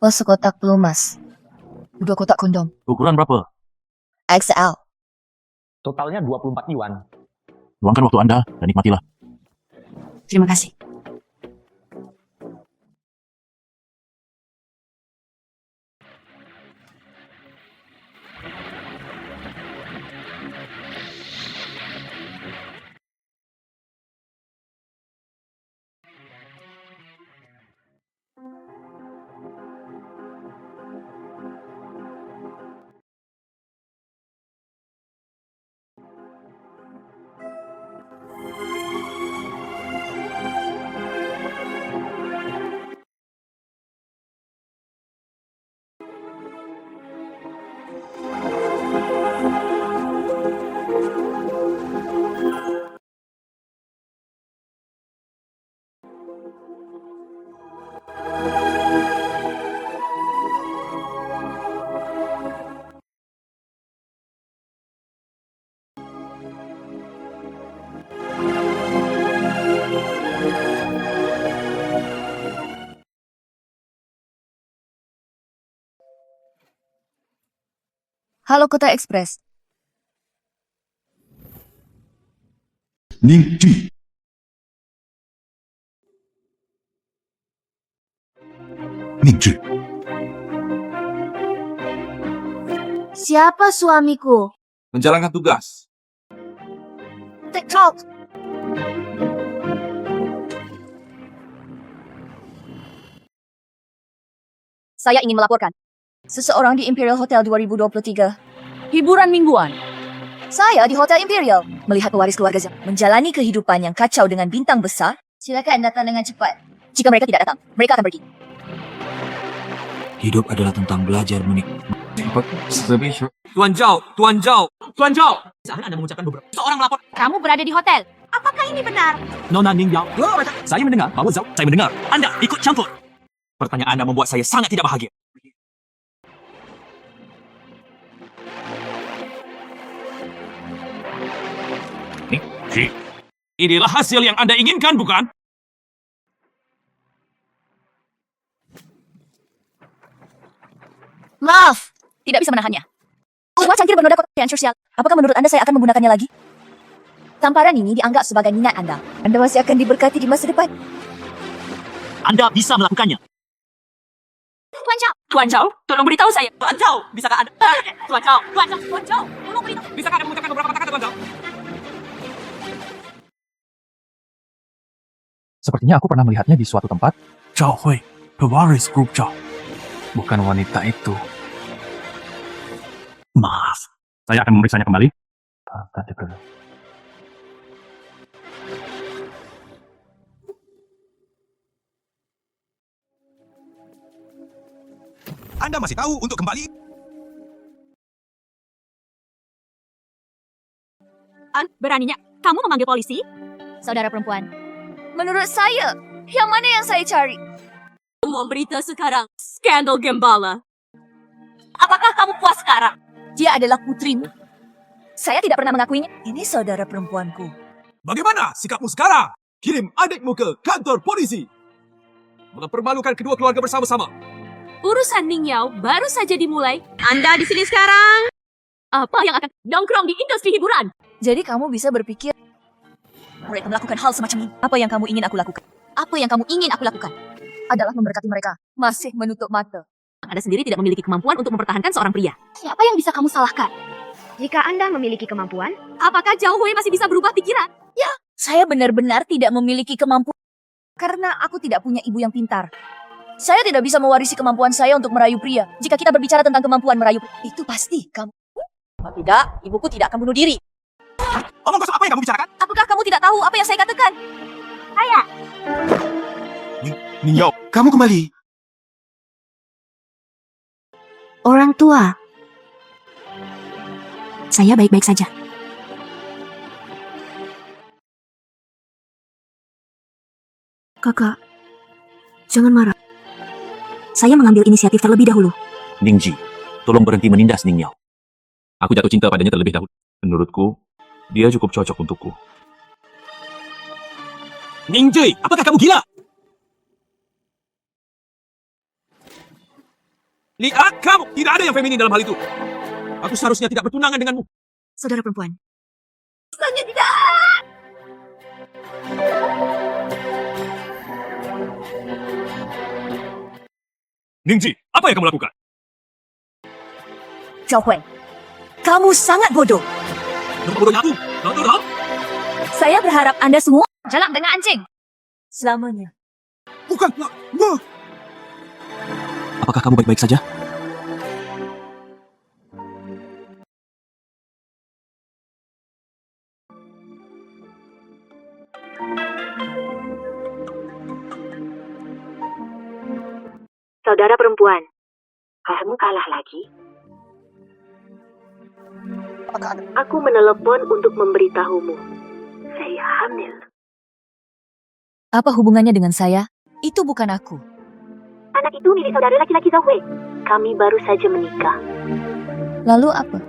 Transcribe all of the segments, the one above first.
Pos sekotak pelumas. 2 kotak kondom. Ukuran berapa? XL. Totalnya 24 yuan. Luangkan waktu Anda dan nikmatilah. Terima kasih. Halo Kota Express. Ningji. Ningji. Siapa suamiku? Menjalankan tugas. TikTok. Saya ingin melaporkan seseorang di Imperial Hotel 2023. Hiburan mingguan. Saya di Hotel Imperial melihat pewaris keluarga Zhang menjalani kehidupan yang kacau dengan bintang besar. Silakan datang dengan cepat. Jika mereka tidak datang, mereka akan pergi. Hidup adalah tentang belajar menikmati. Tuan Zhao, Tuan Zhao, Tuan Zhao. Saat Anda mengucapkan beberapa, seorang melapor. Kamu berada di hotel. Apakah ini benar? Nona Ning Yao. Saya mendengar bahwa Zhao. Saya mendengar Anda ikut campur. Pertanyaan Anda membuat saya sangat tidak bahagia. Inilah hasil yang Anda inginkan, bukan? Maaf, tidak bisa menahannya. Semua cangkir bernoda kotoran sosial. Apakah menurut Anda saya akan menggunakannya lagi? Tamparan ini dianggap sebagai minat Anda. Anda masih akan diberkati di masa depan. Anda bisa melakukannya. Tuan Zhao. Tuan Zhao, tolong beritahu saya. Tuan Zhao, bisakah Anda? Tuan Zhao, Tuan Zhao, Tuan Zhao, tolong beritahu. Bisakah Anda mengucapkan beberapa kata-kata, Tuan Zhao? Sepertinya aku pernah melihatnya di suatu tempat. Zhao Hui, pewaris grup Zhao. Bukan wanita itu. Maaf. Saya akan memeriksanya kembali. Tadi perlu. Anda masih tahu untuk kembali? Beraninya kamu memanggil polisi? Saudara perempuan, menurut saya, yang mana yang saya cari? Semua berita sekarang, skandal Gembala. Apakah kamu puas sekarang? Dia adalah putrimu. Saya tidak pernah mengakuinya. Ini saudara perempuanku. Bagaimana sikapmu sekarang? Kirim adikmu ke kantor polisi. Mempermalukan kedua keluarga bersama-sama. Urusan Ning Yao baru saja dimulai. Anda di sini sekarang. Apa yang akan nongkrong di industri hiburan? Jadi kamu bisa berpikir mereka melakukan hal semacam ini. Apa yang kamu ingin aku lakukan? Apa yang kamu ingin aku lakukan? Adalah memberkati mereka. Masih menutup mata. Anda sendiri tidak memiliki kemampuan untuk mempertahankan seorang pria. Siapa yang bisa kamu salahkan? Jika Anda memiliki kemampuan, Apakah Zhao Hui masih bisa berubah pikiran? Saya benar-benar tidak memiliki kemampuan. Karena aku tidak punya ibu yang pintar. Saya tidak bisa mewarisi kemampuan saya untuk merayu pria. Jika kita berbicara tentang kemampuan merayu pria, itu pasti kamu. Kalau tidak, ibuku tidak akan bunuh diri. Omong kosong apa yang kamu bicarakan? Apakah kamu tidak tahu apa yang saya katakan? Ning Yao, kamu kembali. orang tua. Saya baik-baik saja. Kakak, jangan marah. Saya mengambil inisiatif terlebih dahulu. Ningji, tolong berhenti menindas Ning Yao. Aku jatuh cinta padanya terlebih dahulu. Menurutku, dia cukup cocok untukku. Ning Ji, apakah kamu gila? Lihat kamu, tidak ada yang feminin dalam hal itu. Aku seharusnya tidak bertunangan denganmu. Saudara perempuan. Ningji, apa yang kamu lakukan? Zhao Hui, kamu sangat bodoh. Kenapa bodohnya aku? Tahu? Saya berharap Anda semua jalan dengan anjing. Selamanya. Bukan. Apakah kamu baik-baik saja? Saudara perempuan, kamu kalah lagi? Aku menelepon untuk memberitahumu. Saya hamil. Apa hubungannya dengan saya? Itu bukan aku. Anak itu milik saudara laki-laki Zhao Hui. Kami baru saja menikah. Lalu apa?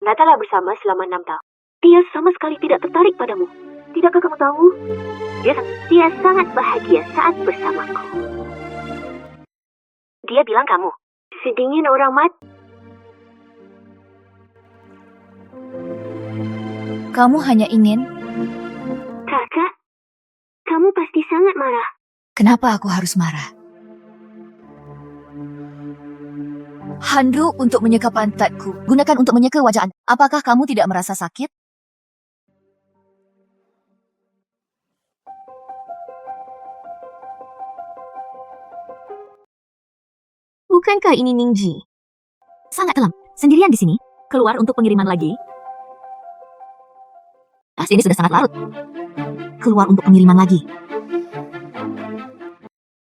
Natalah bersama selama 6 tahun. Dia sama sekali tidak tertarik padamu. Tidakkah kamu tahu? Dia sangat bahagia saat bersamaku. Dia bilang kamu sedingin orang mati. Kamu hanya ingin... Kakak, kamu pasti sangat marah. Kenapa aku harus marah? Handuk untuk menyeka pantatku. Gunakan untuk menyeka wajah Anda. Apakah kamu tidak merasa sakit? Bukankah ini Ningji? Sangat kelam. Sendirian di sini. Keluar untuk pengiriman lagi? Ini sudah sangat larut. Keluar untuk pengiriman lagi.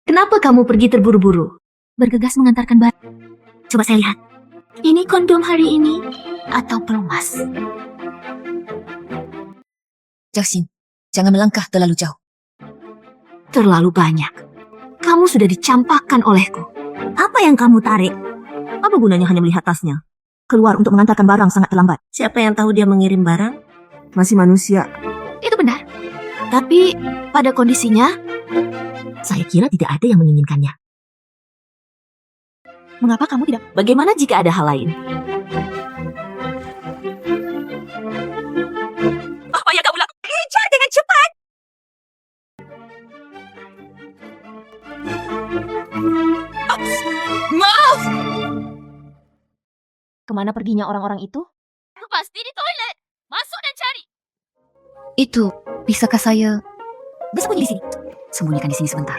Kenapa kamu pergi terburu-buru? Bergegas mengantarkan barang. Coba saya lihat. Ini kondom hari ini atau pelumas? Zhao Xin, jangan melangkah terlalu jauh. Terlalu banyak. Kamu sudah dicampakkan olehku. Apa yang kamu tarik? Apa gunanya hanya melihat tasnya? Keluar untuk mengantarkan barang sangat terlambat. Siapa yang tahu dia mengirim barang? Masih manusia. Itu benar. Tapi pada kondisinya, saya kira tidak ada yang menginginkannya. Mengapa kamu tidak? Bagaimana jika ada hal lain? Apa yang kamu lakukan? Kejar dengan cepat! Maaf! Kemana perginya orang-orang itu? Pasti di toilet. Masuk dan cari. Itu, bisakah saya... Bersembunyi di sini. Sembunyikan di sini sebentar.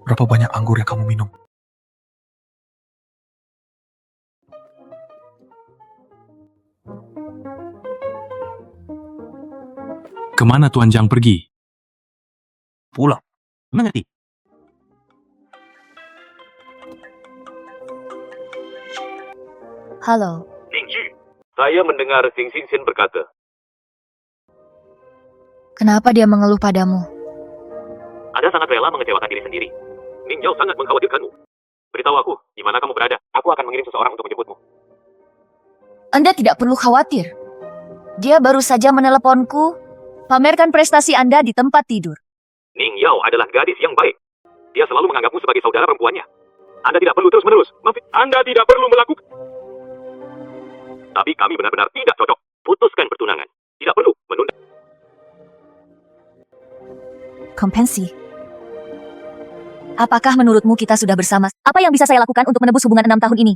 Berapa banyak anggur yang kamu minum? Kemana Tuan Zhang pergi? Pulang. Mengerti? Halo. Ningji, saya mendengar Xing Xingxian berkata, Kenapa dia mengeluh padamu? Anda sangat rela mengecewakan diri sendiri. Ning Yao sangat mengkhawatirkanmu. Beritahu aku, di mana kamu berada. Aku akan mengirim seseorang untuk menjemputmu. Anda tidak perlu khawatir. Dia baru saja meneleponku. Pamerkan prestasi Anda di tempat tidur. Ning Yao adalah gadis yang baik. Dia selalu menganggapmu sebagai saudara perempuannya. Anda tidak perlu terus-menerus. Anda tidak perlu melakukan. Tapi kami benar-benar tidak cocok. Putuskan pertunangan. Tidak perlu menunda. Kompensi. Apakah menurutmu kita sudah bersama? Apa yang bisa saya lakukan untuk menebus hubungan 6 tahun ini?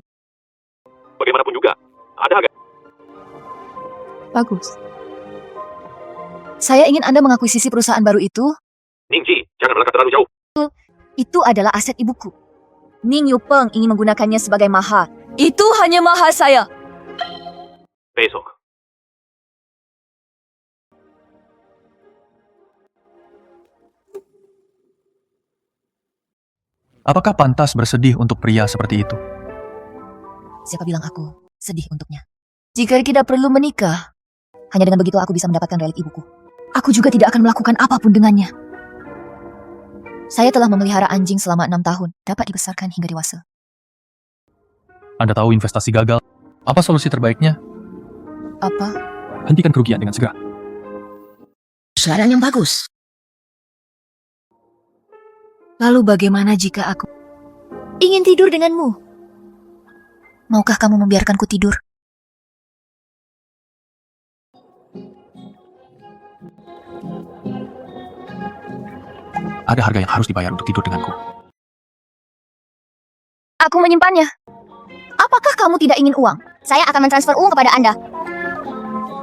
Bagaimanapun juga, ada agak. Bagus. Saya ingin Anda mengakuisisi perusahaan baru itu. Ningji, jangan melangkah terlalu jauh. Itu adalah aset ibuku. Ning Yupeng ingin menggunakannya sebagai mahar. Itu hanya mahar saya. Besok. Apakah pantas bersedih untuk pria seperti itu? Siapa bilang aku sedih untuknya? Jika kita perlu menikah, hanya dengan begitu aku bisa mendapatkan relik ibuku. Aku juga tidak akan melakukan apapun dengannya. Saya telah memelihara anjing selama 6 tahun, dapat dibesarkan hingga dewasa. Anda tahu investasi gagal. Apa solusi terbaiknya? Apa? Hentikan kerugian dengan segera. saran yang bagus. Lalu bagaimana jika aku ingin tidur denganmu? Maukah kamu membiarkanku tidur? Ada harga yang harus dibayar untuk tidur denganku. Aku menyimpannya. Apakah kamu tidak ingin uang? Saya akan mentransfer uang kepada Anda.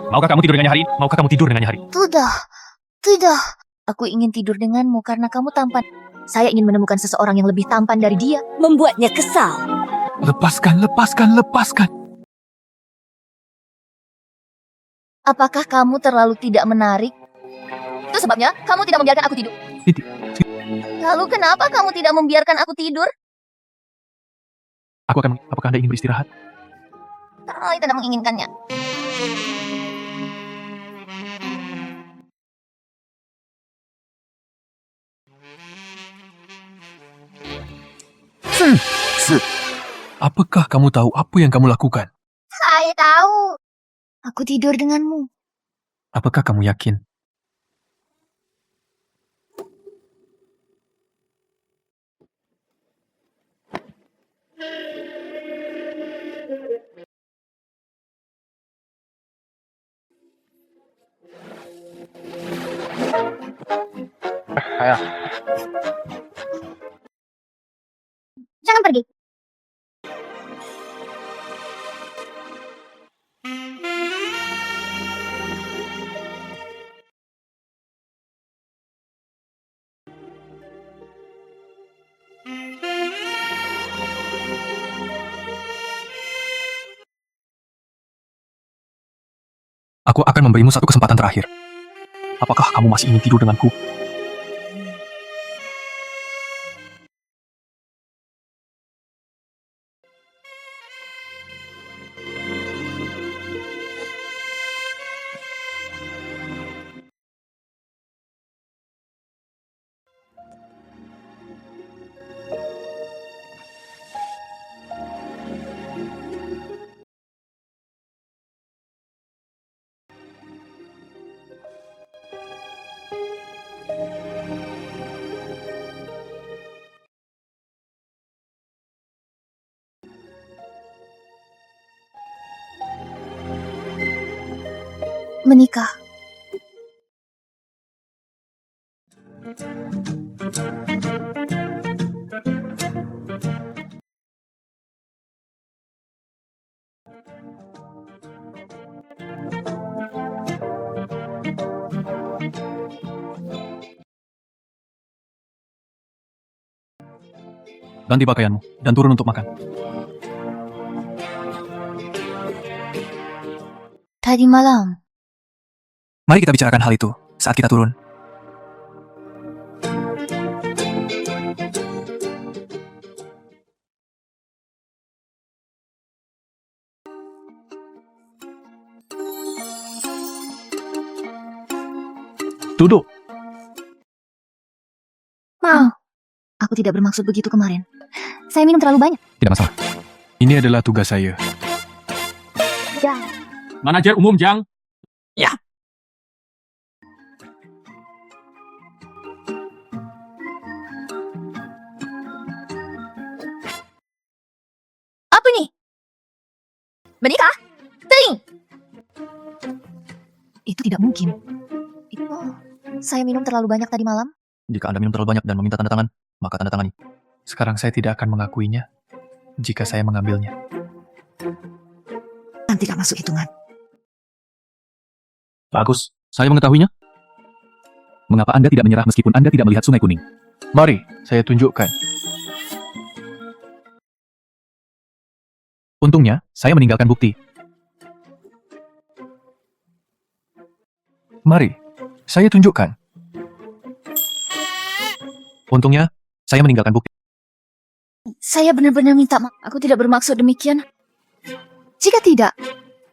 Maukah kamu tidur dengannya hari ini? Maukah kamu tidur dengannya hari ini? Tidak. Aku ingin tidur denganmu karena kamu tampan. Saya ingin menemukan seseorang yang lebih tampan dari dia. Membuatnya kesal. Lepaskan. Apakah kamu terlalu tidak menarik? Itu sebabnya kamu tidak membiarkan aku tidur. Lalu kenapa kamu tidak membiarkan aku tidur? Apakah Anda ingin beristirahat? Saya tidak menginginkannya. Apakah kamu tahu apa yang kamu lakukan? Saya tahu. Aku tidur denganmu. Apakah kamu yakin? Jangan pergi. Aku akan memberimu satu kesempatan terakhir. Apakah kamu masih ingin tidur denganku? Menikah. Ganti pakaianmu dan turun untuk makan. Tadi malam. Mari kita bicarakan hal itu saat kita turun. Duduk. Mau. Aku tidak bermaksud begitu kemarin. Saya minum terlalu banyak. Tidak masalah. Ini adalah tugas saya. Manajer umum, Jang. Apa ini? Menikah? Ting! Itu tidak mungkin. Saya minum terlalu banyak tadi malam. Jika Anda minum terlalu banyak dan meminta tanda tangan, maka tanda tangani. Sekarang saya tidak akan mengakuinya jika saya mengambilnya. Nanti tidak masuk hitungan. Bagus, saya mengetahuinya. Mengapa Anda tidak menyerah meskipun Anda tidak melihat Sungai Kuning? Mari, saya tunjukkan. Untungnya, saya meninggalkan bukti. Mari, saya tunjukkan. Untungnya, saya meninggalkan bukti. Saya benar-benar minta maaf. Aku tidak bermaksud demikian. Jika tidak,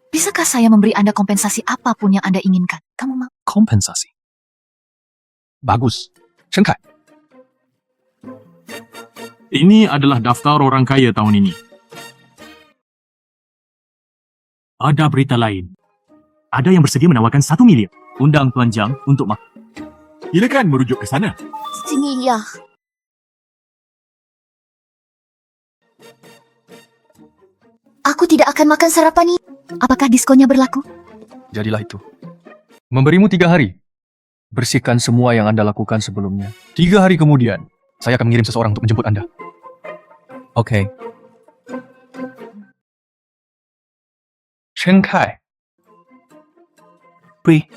bisakah saya memberi Anda kompensasi apapun yang Anda inginkan? Kamu mau? Kompensasi. Bagus. Sengkai. Ini adalah daftar orang kaya tahun ini. Ada berita lain. Ada yang bersedia menawarkan 1 miliar. undang Tuan Jiang untuk makan. Silakan merujuk ke sana. Sini ya. Aku tidak akan makan sarapan ini. Apakah diskonnya berlaku? Jadilah itu. Memberimu 3 hari. Bersihkan semua yang Anda lakukan sebelumnya. 3 hari kemudian, saya akan mengirim seseorang untuk menjemput Anda. Oke. Chen Kai. Pri.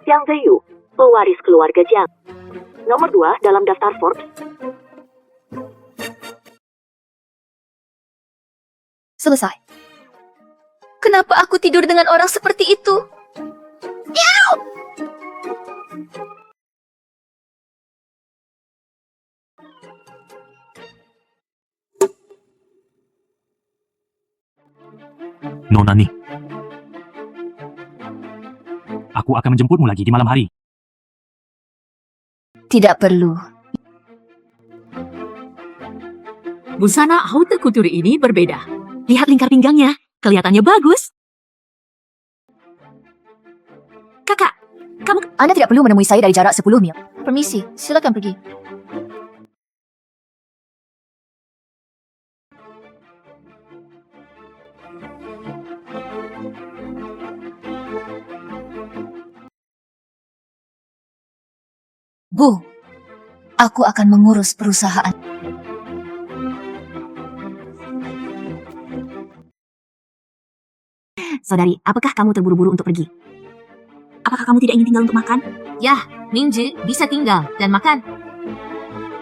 Jiang Ziyu, pewaris keluarga Jiang. Nomor 2 dalam daftar Forbes. Selesai. Kenapa aku tidur dengan orang seperti itu? Nona Ning. Aku akan menjemputmu lagi di malam hari. Tidak perlu. Busana haute couture ini berbeda. Lihat lingkar pinggangnya, kelihatannya bagus. Kakak, kamu... Anda tidak perlu menemui saya dari jarak 10 mil. Permisi, silakan pergi. Bu, aku akan mengurus perusahaan. Saudari, apakah kamu terburu-buru untuk pergi? Apakah kamu tidak ingin tinggal untuk makan? Mingji bisa tinggal dan makan.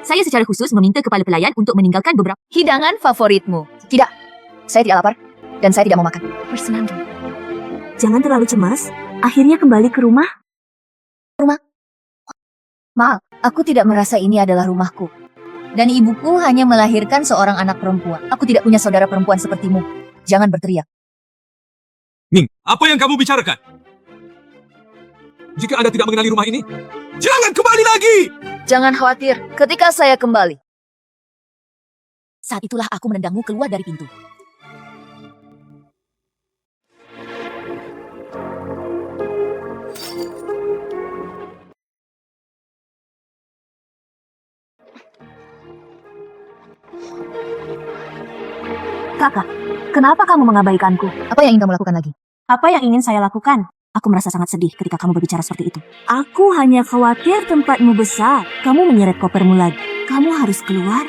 Saya secara khusus meminta kepada pelayan untuk meninggalkan beberapa... Hidangan favoritmu? Tidak, saya tidak lapar dan saya tidak mau makan. Bersenandung. Jangan terlalu cemas. Akhirnya kembali ke rumah. Maaf, aku tidak merasa ini adalah rumahku. Dan ibuku hanya melahirkan seorang anak perempuan. Aku tidak punya saudara perempuan sepertimu. Jangan berteriak. Ning, apa yang kamu bicarakan? Jika Anda tidak mengenali rumah ini, jangan kembali lagi! Jangan khawatir, ketika saya kembali. Saat itulah aku menendangmu keluar dari pintu. Kakak, kenapa kamu mengabaikanku? Apa yang ingin kamu lakukan lagi? Apa yang ingin saya lakukan? Aku merasa sangat sedih ketika kamu berbicara seperti itu. Aku hanya khawatir tempatmu besar. Kamu menyeret kopermu lagi. Kamu harus keluar.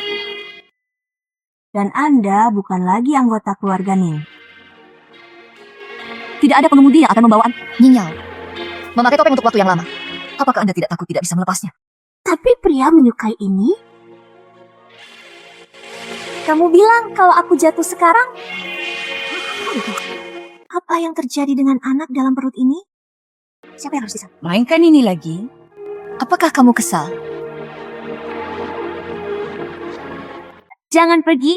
Dan Anda bukan lagi anggota keluarga Ning. Tidak ada pengemudi yang akan membawa Nyinyao. Memakai topeng untuk waktu yang lama. Apakah Anda tidak takut tidak bisa melepasnya? Tapi pria menyukai ini? Kamu bilang kalau aku jatuh sekarang? Apa yang terjadi dengan anak dalam perut ini? Siapa yang harus disana? Mainkan ini lagi. Apakah kamu kesal? Jangan pergi.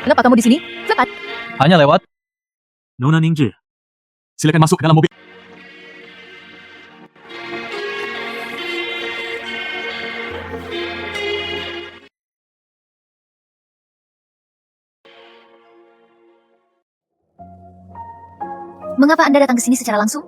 Kenapa kamu di sini? Cepat. Hanya lewat. Nona Ningji, silakan masuk ke dalam mobil. Mengapa Anda datang ke sini secara langsung?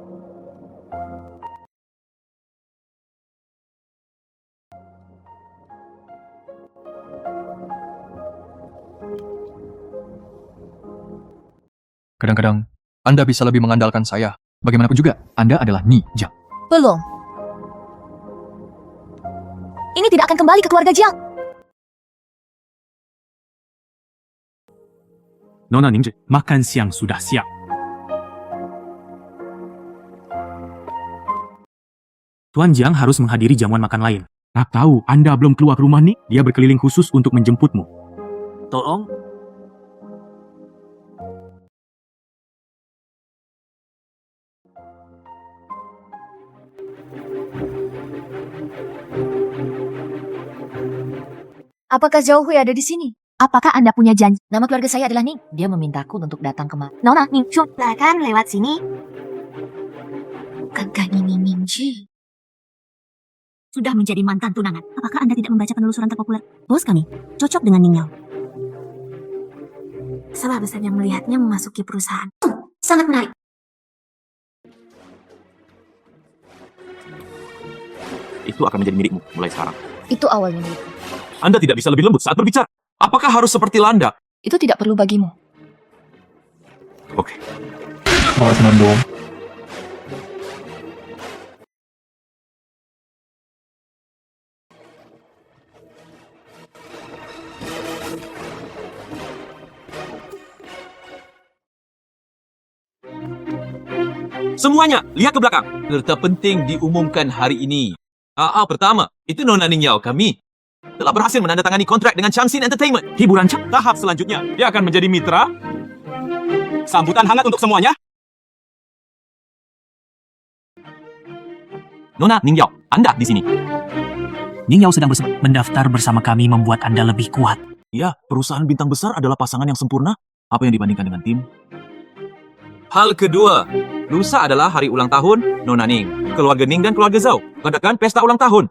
Kadang-kadang, Anda bisa lebih mengandalkan saya. Bagaimanapun juga, Anda adalah Ni Jiang. Belum. Ini tidak akan kembali ke keluarga Jiang. Nona Ningji, makan siang sudah siap. Tuan Jiang harus menghadiri jamuan makan lain. Tak tahu Anda belum keluar rumah nih, dia berkeliling khusus untuk menjemputmu. Tolong. Apakah Zhao Hui ada di sini? Apakah Anda punya janji? Nama keluarga saya adalah Ning. Dia memintaku untuk datang kemari. Nona, Ning Chu, silakan lewat sini. Bukankah ini Ningji? Sudah menjadi mantan tunangan. Apakah Anda tidak membaca penelusuran terpopuler? Bos kami, cocok dengan Ning Yao. Salah besarnya melihatnya memasuki perusahaan. Sangat menarik. Itu akan menjadi milikmu mulai sekarang. Itu awalnya milikku. Anda tidak bisa lebih lembut saat berbicara. Apakah harus seperti landak? Itu tidak perlu bagimu. Oke. Maaf, Nando. Semuanya, lihat ke belakang. Serta penting diumumkan hari ini. Pertama, itu Nona Ning Yao kami telah berhasil menandatangani kontrak dengan Changxin Entertainment. Hiburan Chang. Tahap selanjutnya, dia akan menjadi mitra. Sambutan hangat untuk semuanya. Nona Ning Yao, Anda di sini. Ning Yao sedang mendaftar bersama kami membuat Anda lebih kuat. Ya, perusahaan bintang besar adalah pasangan yang sempurna. Apa yang dibandingkan dengan tim? Hal kedua, lusa adalah hari ulang tahun Nona Ning, keluarga Ning dan keluarga Zhao mengadakan pesta ulang tahun.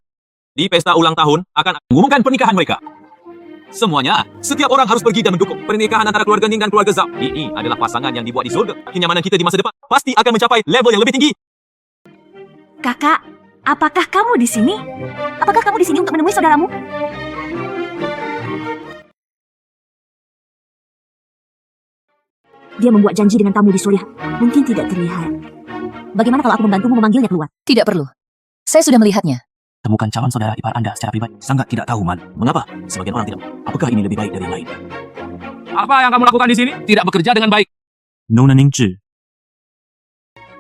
Di pesta ulang tahun akan mengumumkan pernikahan mereka. Semuanya, setiap orang harus pergi dan mendukung pernikahan antara keluarga Ning dan keluarga Zhao. Ini adalah pasangan yang dibuat di surga. Kenyamanan kita di masa depan pasti akan mencapai level yang lebih tinggi. Kakak, apakah kamu di sini? Apakah kamu di sini untuk menemui saudaramu? Dia membuat janji dengan tamu di sore hari. Mungkin tidak terlihat. Bagaimana kalau aku membantumu memanggilnya keluar? Tidak perlu. Saya sudah melihatnya. Temukan calon saudara ipar Anda secara pribadi. Sangat tidak tahu, Man. Mengapa? Sebagian orang tidak. Apakah ini lebih baik dari yang lain? Apa yang kamu lakukan di sini? Tidak bekerja dengan baik. Nona Ningji.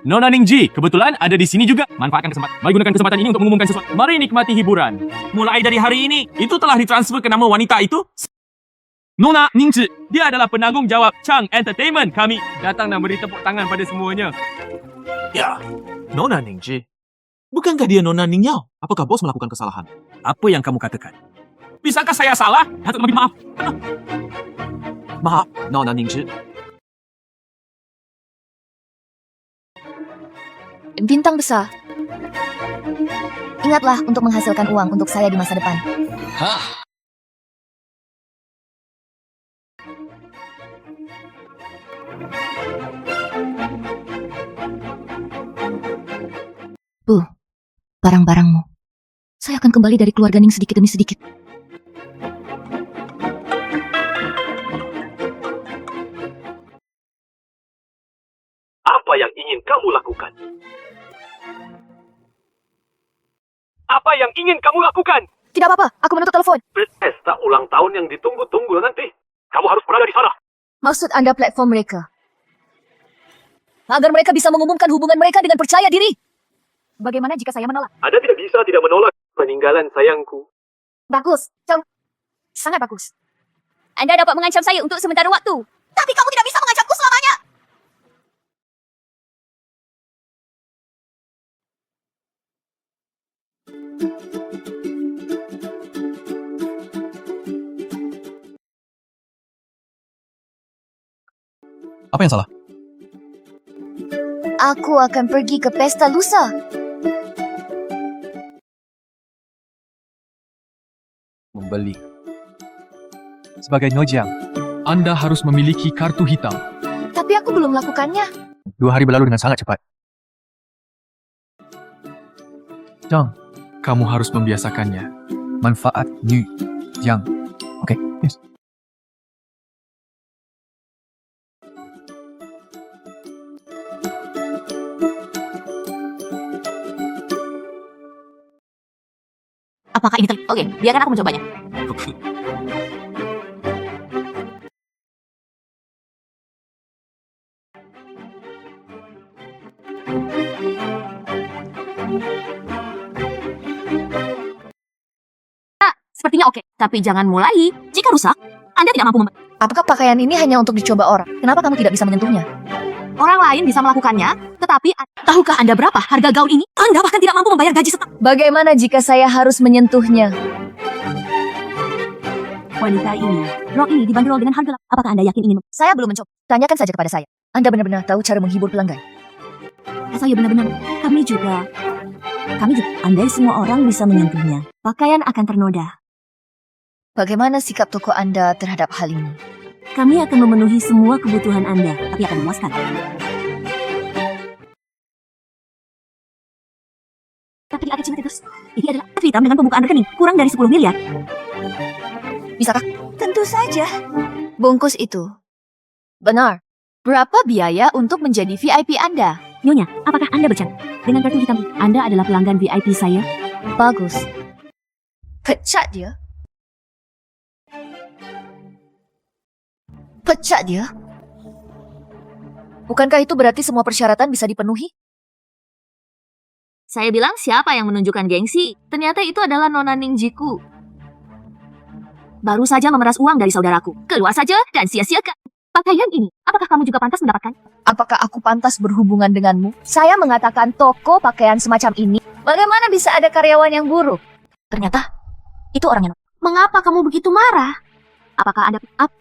Nona Ningji, kebetulan ada di sini juga. Manfaatkan kesempatan. Mari gunakan kesempatan ini untuk mengumumkan sesuatu. Mari nikmati hiburan. Mulai dari hari ini, itu telah ditransfer ke nama wanita itu. Nona Ningji, dia adalah penanggung jawab Chang Entertainment kami. Datang dan beri tepuk tangan pada semuanya. Ya, Nona Ningji. Bukankah dia Nona Ning Yao? Apakah bos melakukan kesalahan? Apa yang kamu katakan? Bisakah saya salah? Datuk lebih maaf. Maaf, Nona Ningji. Bintang besar. Ingatlah untuk menghasilkan uang untuk saya di masa depan. Barang-barangmu. Saya akan kembali dari keluarga Ning sedikit demi sedikit. Apa yang ingin kamu lakukan? Apa yang ingin kamu lakukan? Tidak apa-apa, aku menutup telepon. Pesta ulang tahun yang ditunggu-tunggu nanti. Kamu harus berada di sana. Maksud Anda platform mereka? Agar mereka bisa mengumumkan hubungan mereka dengan percaya diri. Bagaimana jika saya menolak? Anda tidak bisa tidak menolak peninggalan sayangku. Bagus, sangat bagus. Anda dapat mengancam saya untuk sementara waktu. Tapi kamu tidak bisa mengancamku selamanya. Apa yang salah? Aku akan pergi ke pesta lusa. Membeli. Sebagai Nyojiang, Anda harus memiliki kartu hitam. Tapi aku belum melakukannya. 2 hari berlalu dengan sangat cepat. Jang, kamu harus membiasakannya. Manfaat New Jang. Oke, yes. Apakah ini Oke, biarkan aku mencobanya. Sepertinya oke, tapi jangan mulai. Jika rusak, Anda tidak mampu Apakah pakaian ini hanya untuk dicoba orang? Kenapa kamu tidak bisa menyentuhnya? Orang lain bisa melakukannya, tetapi tahukah Anda berapa harga gaun ini? Anda bahkan tidak mampu membayar gaji setengah. Bagaimana jika saya harus menyentuhnya? Wanita ini, rok ini dibanderol dengan harga. Apakah Anda yakin ingin? Saya belum mencoba. Tanyakan saja kepada saya. Anda benar-benar tahu cara menghibur pelanggan. Saya benar-benar. Kami juga. Andai semua orang bisa menyentuhnya, pakaian akan ternoda. Bagaimana sikap toko Anda terhadap hal ini? Kami akan memenuhi semua kebutuhan Anda, tapi akan memuaskan. Tapi ada cina terus. Ini adalah hitam dengan pembukaan rekening kurang dari 10 miliar. Bisakah? Tentu saja. Bungkus itu. Benar. Berapa biaya untuk menjadi VIP Anda? Nyonya, apakah Anda bercanda? Dengan kartu hitam, Anda adalah pelanggan VIP saya. Bagus. Pecat dia. Pecat dia. Bukankah itu berarti semua persyaratan bisa dipenuhi? Saya bilang siapa yang menunjukkan gengsi? Ternyata itu adalah Nona Ningjiku. Baru saja memeras uang dari saudaraku. Keluar saja dan sia-siakan. Pakaian ini, apakah kamu juga pantas mendapatkan? Apakah aku pantas berhubungan denganmu? Saya mengatakan toko pakaian semacam ini. Bagaimana bisa ada karyawan yang buruk? Ternyata, itu orangnya. Mengapa kamu begitu marah?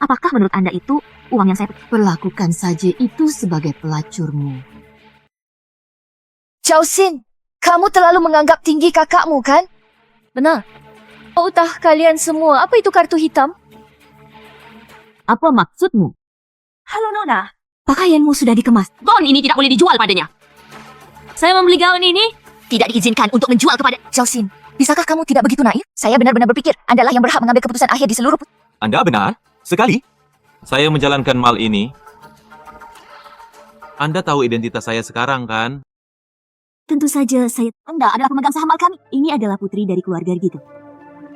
Apakah menurut Anda itu uang yang saya Perlakukan saja itu sebagai pelacurmu. Chao Xin, kamu terlalu menganggap tinggi kakakmu, kan? Benar. Tahu kalian semua, apa itu kartu hitam? Apa maksudmu? Halo Nona. Pakaianmu sudah dikemas. Gaun ini tidak boleh dijual padanya. Saya membeli gaun ini. Tidak diizinkan untuk menjual kepada Chao Xin. Bisakah kamu tidak begitu naif? Saya benar-benar berpikir Anda lah yang berhak mengambil keputusan akhir di seluruh... Anda benar sekali. Saya menjalankan mal ini. Anda tahu identitas saya sekarang, kan? Tentu saja Anda adalah pemegang saham mal kami. Ini adalah putri dari keluarga gitu.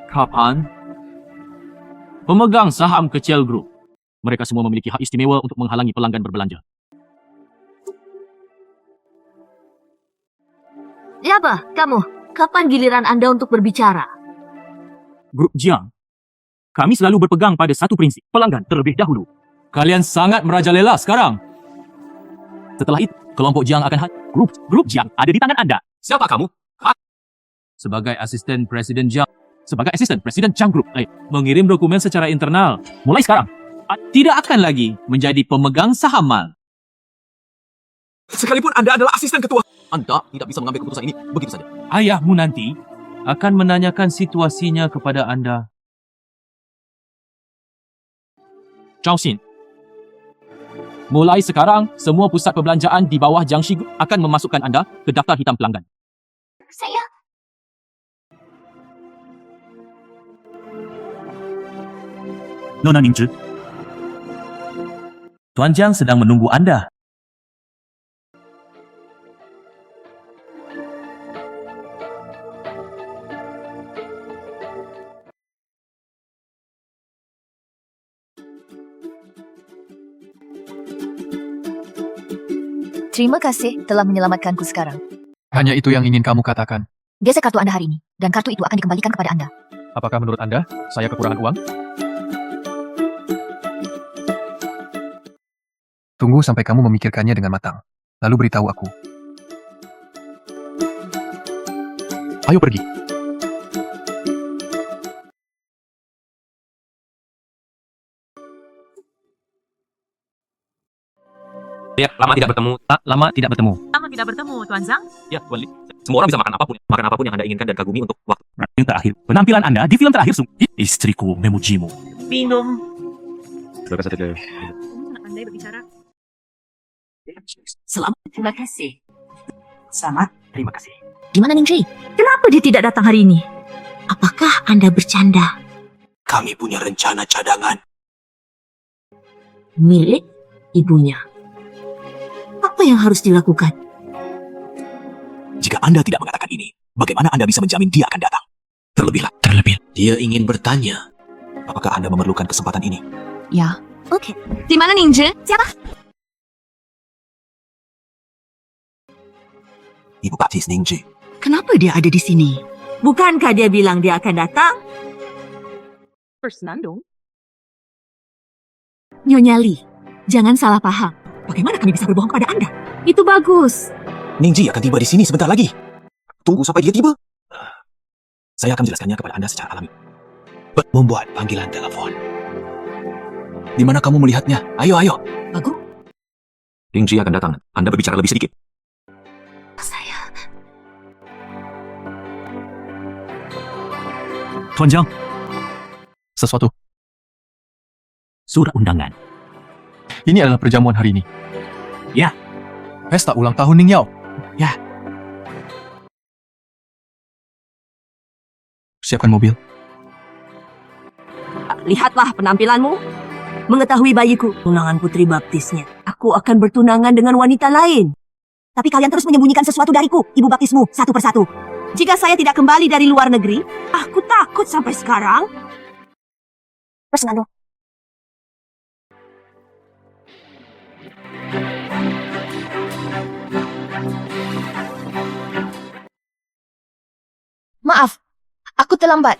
Kapan? Pemegang saham kecil grup. Mereka semua memiliki hak istimewa untuk menghalangi pelanggan berbelanja. Siapa kamu? Kapan giliran Anda untuk berbicara? Grup Jiang, kami selalu berpegang pada satu prinsip, pelanggan terlebih dahulu. Kalian sangat merajalela sekarang. Setelah itu, kelompok Jiang akan grup Jiang ada di tangan Anda. Siapa kamu? Sebagai asisten Presiden Jiang, Jiang Group, mengirim dokumen secara internal. Mulai sekarang, tidak akan lagi menjadi pemegang saham mal. Sekalipun Anda adalah asisten ketua, Anda tidak bisa mengambil keputusan ini begitu saja. Ayahmu nanti akan menanyakan situasinya kepada Anda. Chao Xin, mulai sekarang, semua pusat perbelanjaan di bawah Jiangxi Group akan memasukkan Anda ke daftar hitam pelanggan. Saya... Nona Ningzhi, Tuan Jiang sedang menunggu Anda. Terima kasih telah menyelamatkanku sekarang. Hanya itu yang ingin kamu katakan. Gesek kartu Anda hari ini, dan kartu itu akan dikembalikan kepada Anda. Apakah menurut Anda, saya kekurangan uang? Tunggu sampai kamu memikirkannya dengan matang. Lalu beritahu aku. Ayo pergi. Ya, lama tidak bertemu. Lama tidak bertemu. Lama tidak bertemu, Tuan Zhang. Ya, Tuan Li. Semua orang bisa makan apapun yang Anda inginkan dan kagumi untuk waktu. Yang terakhir, penampilan Anda di film terakhir istriku memujimu. Minum. Andai berbicara. Selamat. Terima kasih. Selamat. Terima kasih. Gimana Ningxi? Kenapa dia tidak datang hari ini? Apakah Anda bercanda? Kami punya rencana cadangan. Milik ibunya. Apa yang harus dilakukan? Jika Anda tidak mengatakan ini, bagaimana Anda bisa menjamin dia akan datang? Terlebih, dia ingin bertanya, apakah Anda memerlukan kesempatan ini? Ya. Oke. Di mana Ningzhi? Siapa? Ibu Baptis Ningzhi. Kenapa dia ada di sini? Bukankah dia bilang dia akan datang? Fernando. Nyonya Li, jangan salah paham. Bagaimana kami bisa berbohong kepada Anda? Itu bagus. Ningzhi akan tiba di sini sebentar lagi. Tunggu sampai dia tiba. Saya akan menjelaskannya kepada Anda secara alami. Membuat panggilan telepon. Di mana kamu melihatnya? Ayo, ayo. Aku? Ning Ji akan datang. Anda berbicara lebih sedikit. Saya. Tuan Jiang, Sesuatu. surat undangan. Ini adalah perjamuan hari ini. Ya. Pesta ulang tahun Ning Yao. Ya. Siapkan mobil. Lihatlah penampilanmu. Mengetahui bayiku, tunangan putri baptisnya. Aku akan bertunangan dengan wanita lain. Tapi kalian terus menyembunyikan sesuatu dariku, ibu baptismu, satu persatu. Jika saya tidak kembali dari luar negeri, aku takut sampai sekarang. Persenandung. Maaf, aku terlambat.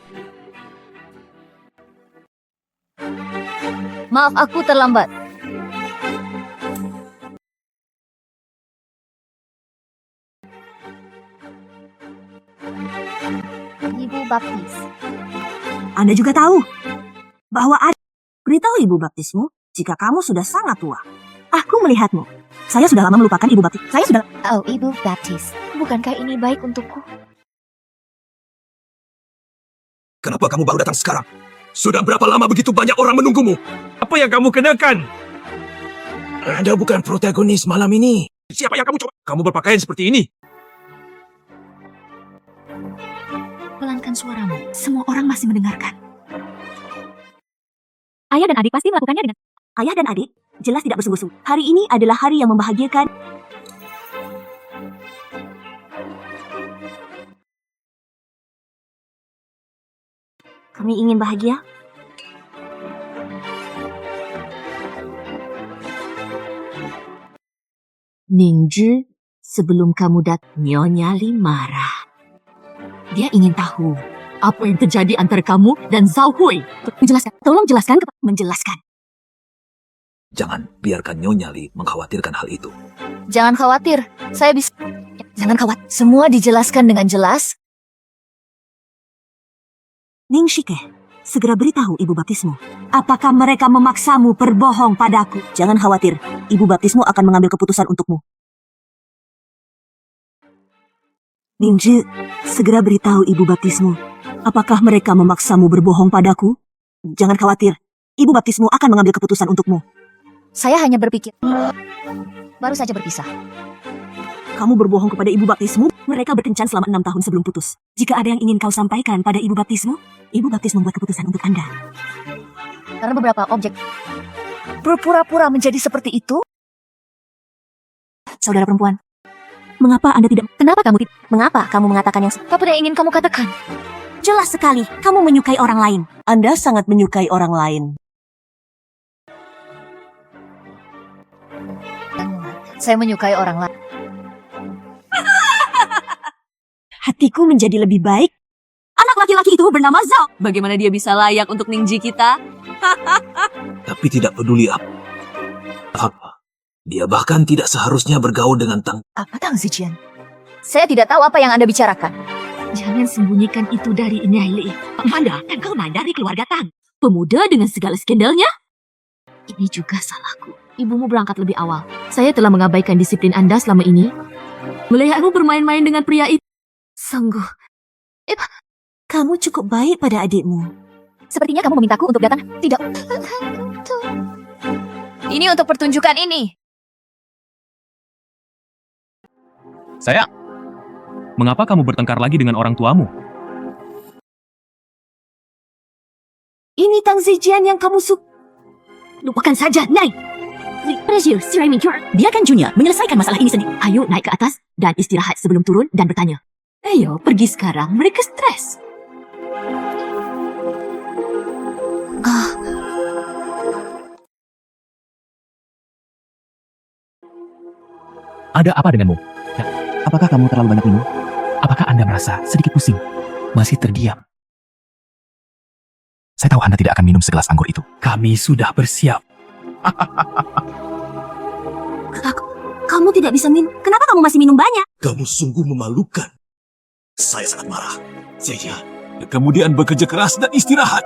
Maaf, aku terlambat. Ibu baptis. Anda juga tahu bahwa ada. Beritahu ibu baptismu jika kamu sudah sangat tua. Aku melihatmu. Saya sudah lama melupakan ibu baptis. Saya sudah... Oh, ibu baptis. Bukankah ini baik untukku? Kenapa kamu baru datang sekarang? Sudah berapa lama begitu banyak orang menunggumu? Apa yang kamu kenakan? Anda bukan protagonis malam ini. Siapa yang kamu coba? Kamu berpakaian seperti ini. Pelankan suaramu. Semua orang masih mendengarkan. Ayah dan adik pasti melakukannya dengan... Ayah dan adik jelas tidak bersungguh-sungguh. Hari ini adalah hari yang membahagiakan. Kami ingin bahagia. Ningzhi, sebelum kamu datang, Nyonya Li marah. Dia ingin tahu apa yang terjadi antara kamu dan Zhao Hui. Menjelaskan, tolong jelaskan menjelaskan. Jangan biarkan Nyonya Li mengkhawatirkan hal itu. Jangan khawatir, saya bisa... Jangan khawatir, semua dijelaskan dengan jelas. Ning Shike, segera beritahu ibu baptismu. Apakah mereka memaksamu berbohong padaku? Jangan khawatir, ibu baptismu akan mengambil keputusan untukmu. Ningzhi, segera beritahu ibu baptismu. Apakah mereka memaksamu berbohong padaku? Jangan khawatir, ibu baptismu akan mengambil keputusan untukmu. Saya hanya berpikir... Baru saja berpisah. Kamu berbohong kepada ibu baptismu, mereka berkencan selama 6 tahun sebelum putus. Jika ada yang ingin kau sampaikan pada ibu baptismu, ibu baptis membuat keputusan untuk Anda. Karena beberapa objek berpura-pura menjadi seperti itu. Saudara perempuan, mengapa Anda tidak... Kenapa kamu tidak? Mengapa kamu mengatakan yang... Apa yang ingin kamu katakan? Jelas sekali, kamu menyukai orang lain. Anda sangat menyukai orang lain. Saya menyukai orang lain. Hatiku menjadi lebih baik. Anak laki-laki itu bernama Zhao. Bagaimana dia bisa layak untuk Ningzhi kita? Tapi tidak peduli apa. Dia bahkan tidak seharusnya bergaul dengan Apa Tang Zijian? Saya tidak tahu apa yang Anda bicarakan. Jangan sembunyikan itu dari Nyai Li. Anda kan kau dari keluarga Tang. Pemuda dengan segala skandalnya. Ini juga salahku. Ibumu berangkat lebih awal. Saya telah mengabaikan disiplin Anda selama ini. Melihatmu bermain-main dengan pria itu. Sungguh. Kamu cukup baik pada adikmu. Sepertinya kamu memintaku untuk datang. Tidak. Ini untuk pertunjukan ini. Sayang, mengapa kamu bertengkar lagi dengan orang tuamu? Ini Tang Zijian yang kamu suka. Lupakan saja, Nai. Biarkan Junior menyelesaikan masalah ini sendiri. Ayo naik ke atas dan istirahat sebelum turun dan bertanya. Ayo pergi sekarang, mereka stres. Ada apa denganmu? Apakah kamu terlalu banyak minum? Apakah Anda merasa sedikit pusing? Masih terdiam? Saya tahu Anda tidak akan minum segelas anggur itu. Kami sudah bersiap. Kamu tidak bisa minum. Kenapa kamu masih minum banyak? Kamu sungguh memalukan. Saya sangat marah. Zheya, kemudian bekerja keras dan istirahat.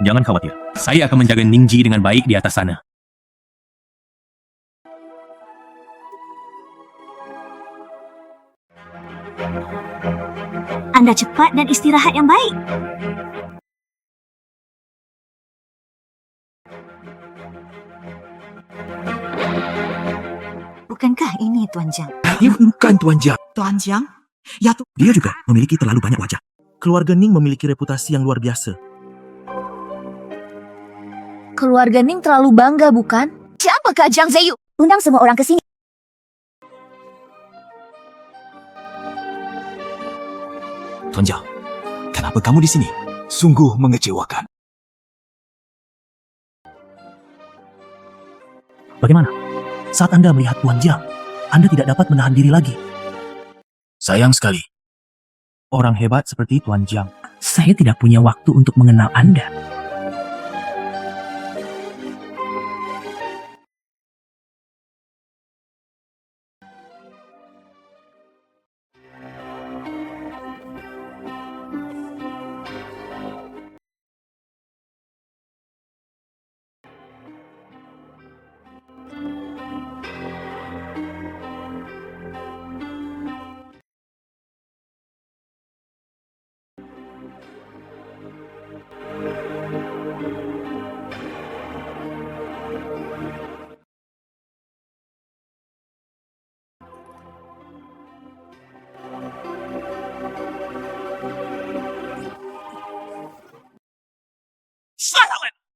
Jangan khawatir, saya akan menjaga Ningji dengan baik di atas sana. Anda cepat dan istirahat yang baik. Bukankah ini Tuan Jiang? Dia bukan Tuan Jiang. Tuan Jiang? Ya tu. Dia juga memiliki terlalu banyak wajah. Keluarga Ning memiliki reputasi yang luar biasa. Keluarga Ning terlalu bangga, bukan? Siapakah Jiang Zeyu? Undang semua orang ke sini. Tuan Jiang, kenapa kamu di sini? Sungguh mengecewakan. Bagaimana? Saat Anda melihat Tuan Jiang, Anda tidak dapat menahan diri lagi. Sayang sekali. Orang hebat seperti Tuan Jiang, saya tidak punya waktu untuk mengenal Anda.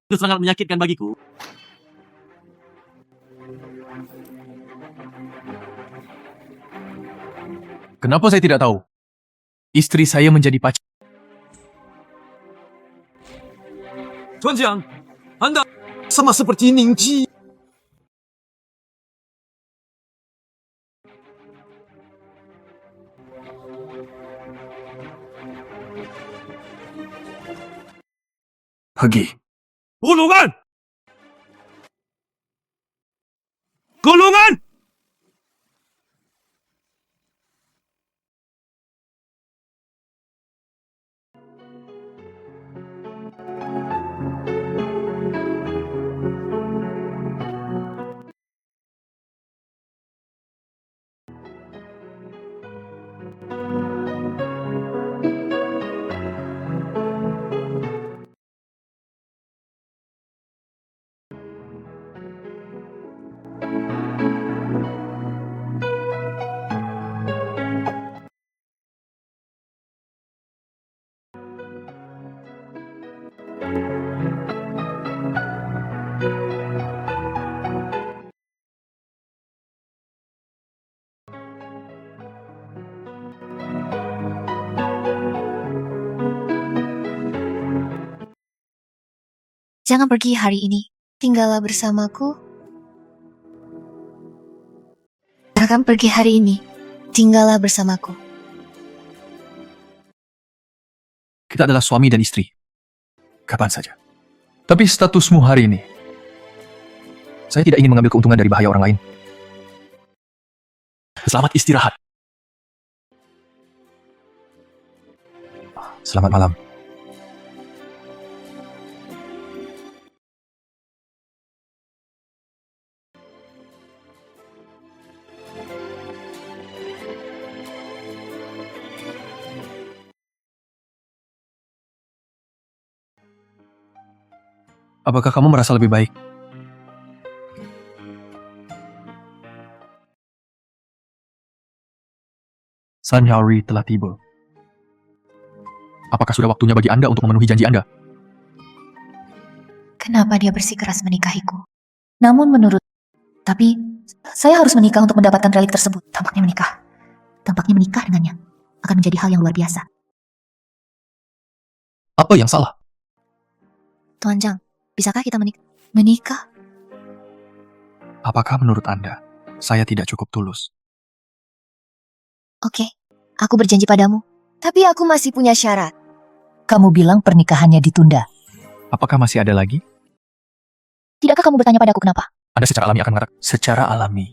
Itu sangat menyakitkan bagiku. Kenapa saya tidak tahu? Istri saya menjadi pacar. Tuan Jiang, Anda sama seperti Ningji. Pergi. Golongan! Golongan! Jangan pergi hari ini. Tinggallah bersamaku. Jangan pergi hari ini. Tinggallah bersamaku. Kita adalah suami dan istri. Kapan saja. Tapi statusmu hari ini. Saya tidak ingin mengambil keuntungan dari bahaya orang lain. Selamat istirahat. Selamat malam. Apakah kamu merasa lebih baik? San Yaori telah tiba. Apakah sudah waktunya bagi Anda untuk memenuhi janji Anda? Kenapa dia bersikeras menikahiku? Namun tapi saya harus menikah untuk mendapatkan relik tersebut. Tampaknya menikah dengannya akan menjadi hal yang luar biasa. Apa yang salah? Tuan Jiang, bisakah kita menikah? Apakah menurut Anda, saya tidak cukup tulus? Oke, aku berjanji padamu. Tapi aku masih punya syarat. Kamu bilang pernikahannya ditunda. Apakah masih ada lagi? Tidakkah kamu bertanya padaku kenapa? Anda secara alami akan mengatakan, secara alami.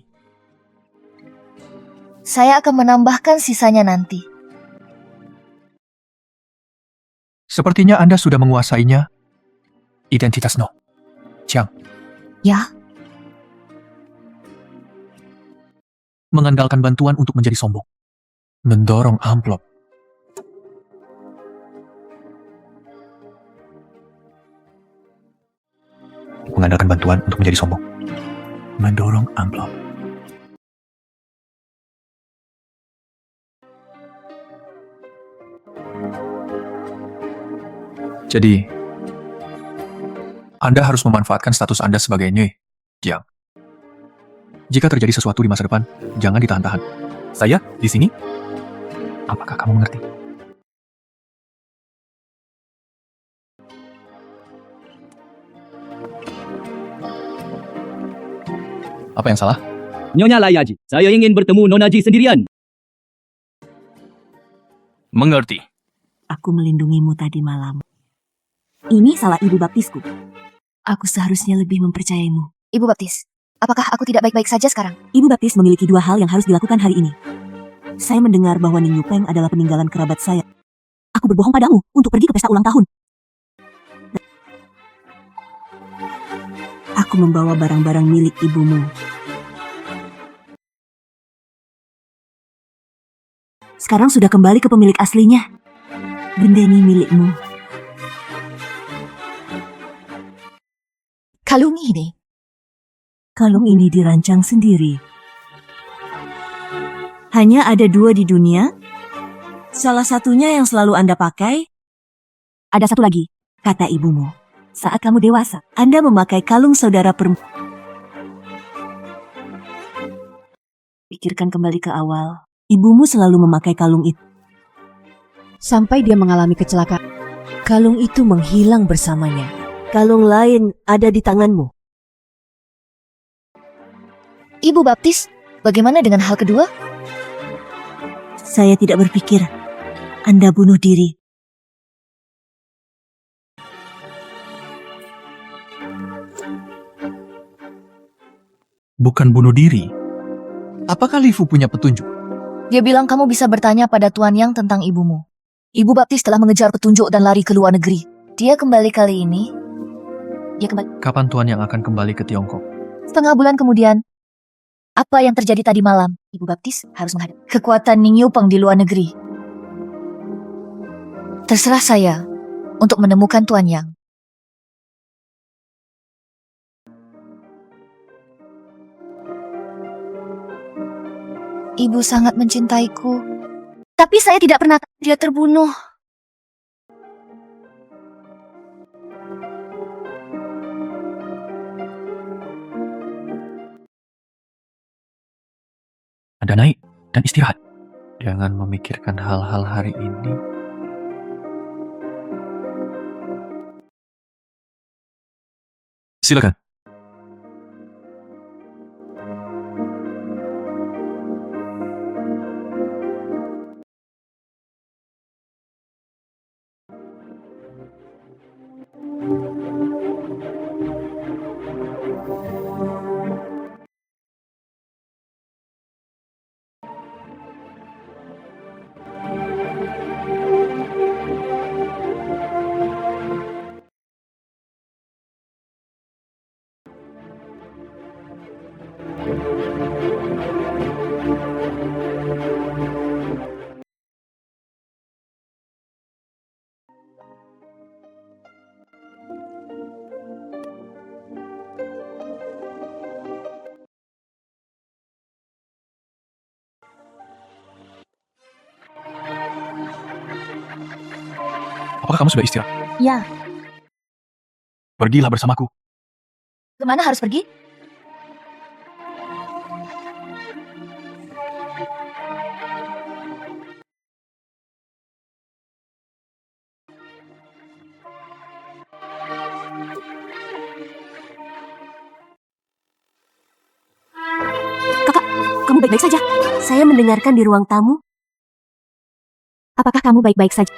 Saya akan menambahkan sisanya nanti. Sepertinya Anda sudah menguasainya. Identitas No. Jiang. Ya, Mengandalkan bantuan untuk menjadi sombong. Mendorong amplop. Mengandalkan bantuan untuk menjadi sombong. Mendorong amplop. Jadi, Anda harus memanfaatkan status Anda sebagai Nye, Jiang. Jika terjadi sesuatu di masa depan, jangan ditahan-tahan. Saya di sini? Apakah kamu mengerti? Apa yang salah? Nyonya Layaji, saya ingin bertemu Nona Ji sendirian. Mengerti. Aku melindungimu tadi malam. Ini salah ibu baptisku. Aku seharusnya lebih mempercayaimu. Ibu Baptis, apakah aku tidak baik-baik saja sekarang? Ibu baptis memiliki 2 hal yang harus dilakukan hari ini. Saya mendengar bahwa Ning Yupeng adalah peninggalan kerabat saya. Aku berbohong padamu untuk pergi ke pesta ulang tahun. Aku membawa barang-barang milik ibumu. Sekarang sudah kembali ke pemilik aslinya. Benda ini milikmu. Kalung ini. Kalung ini dirancang sendiri. Hanya ada 2 di dunia. Salah satunya yang selalu Anda pakai. Ada satu lagi, kata ibumu. Saat kamu dewasa, Anda memakai kalung saudara perempuan. Pikirkan kembali ke awal. Ibumu selalu memakai kalung itu. Sampai dia mengalami kecelakaan. Kalung itu menghilang bersamanya. Kalung lain ada di tanganmu. Ibu Baptis, bagaimana dengan hal kedua? Saya tidak berpikir Anda bunuh diri. Bukan bunuh diri. Apakah Lifu punya petunjuk? Dia bilang kamu bisa bertanya pada Tuan Yang tentang ibumu. Ibu Baptis telah mengejar petunjuk dan lari ke luar negeri. Dia kembali kali ini. Kapan Tuan yang akan kembali ke Tiongkok? Setengah bulan kemudian. Apa yang terjadi tadi malam? Ibu Baptis harus menghadapi kekuatan Ning Yupeng di luar negeri. Terserah saya untuk menemukan Tuan Yang. Ibu sangat mencintaiku. Tapi saya tidak pernah tahu dia terbunuh. Anda naik dan istirahat. Jangan memikirkan hal-hal hari ini. Silakan. Apakah kamu sudah istirahat? Ya. Pergilah bersamaku. Kemana harus pergi? Kakak, kamu baik-baik saja? Saya mendengarkan di ruang tamu. Apakah kamu baik-baik saja?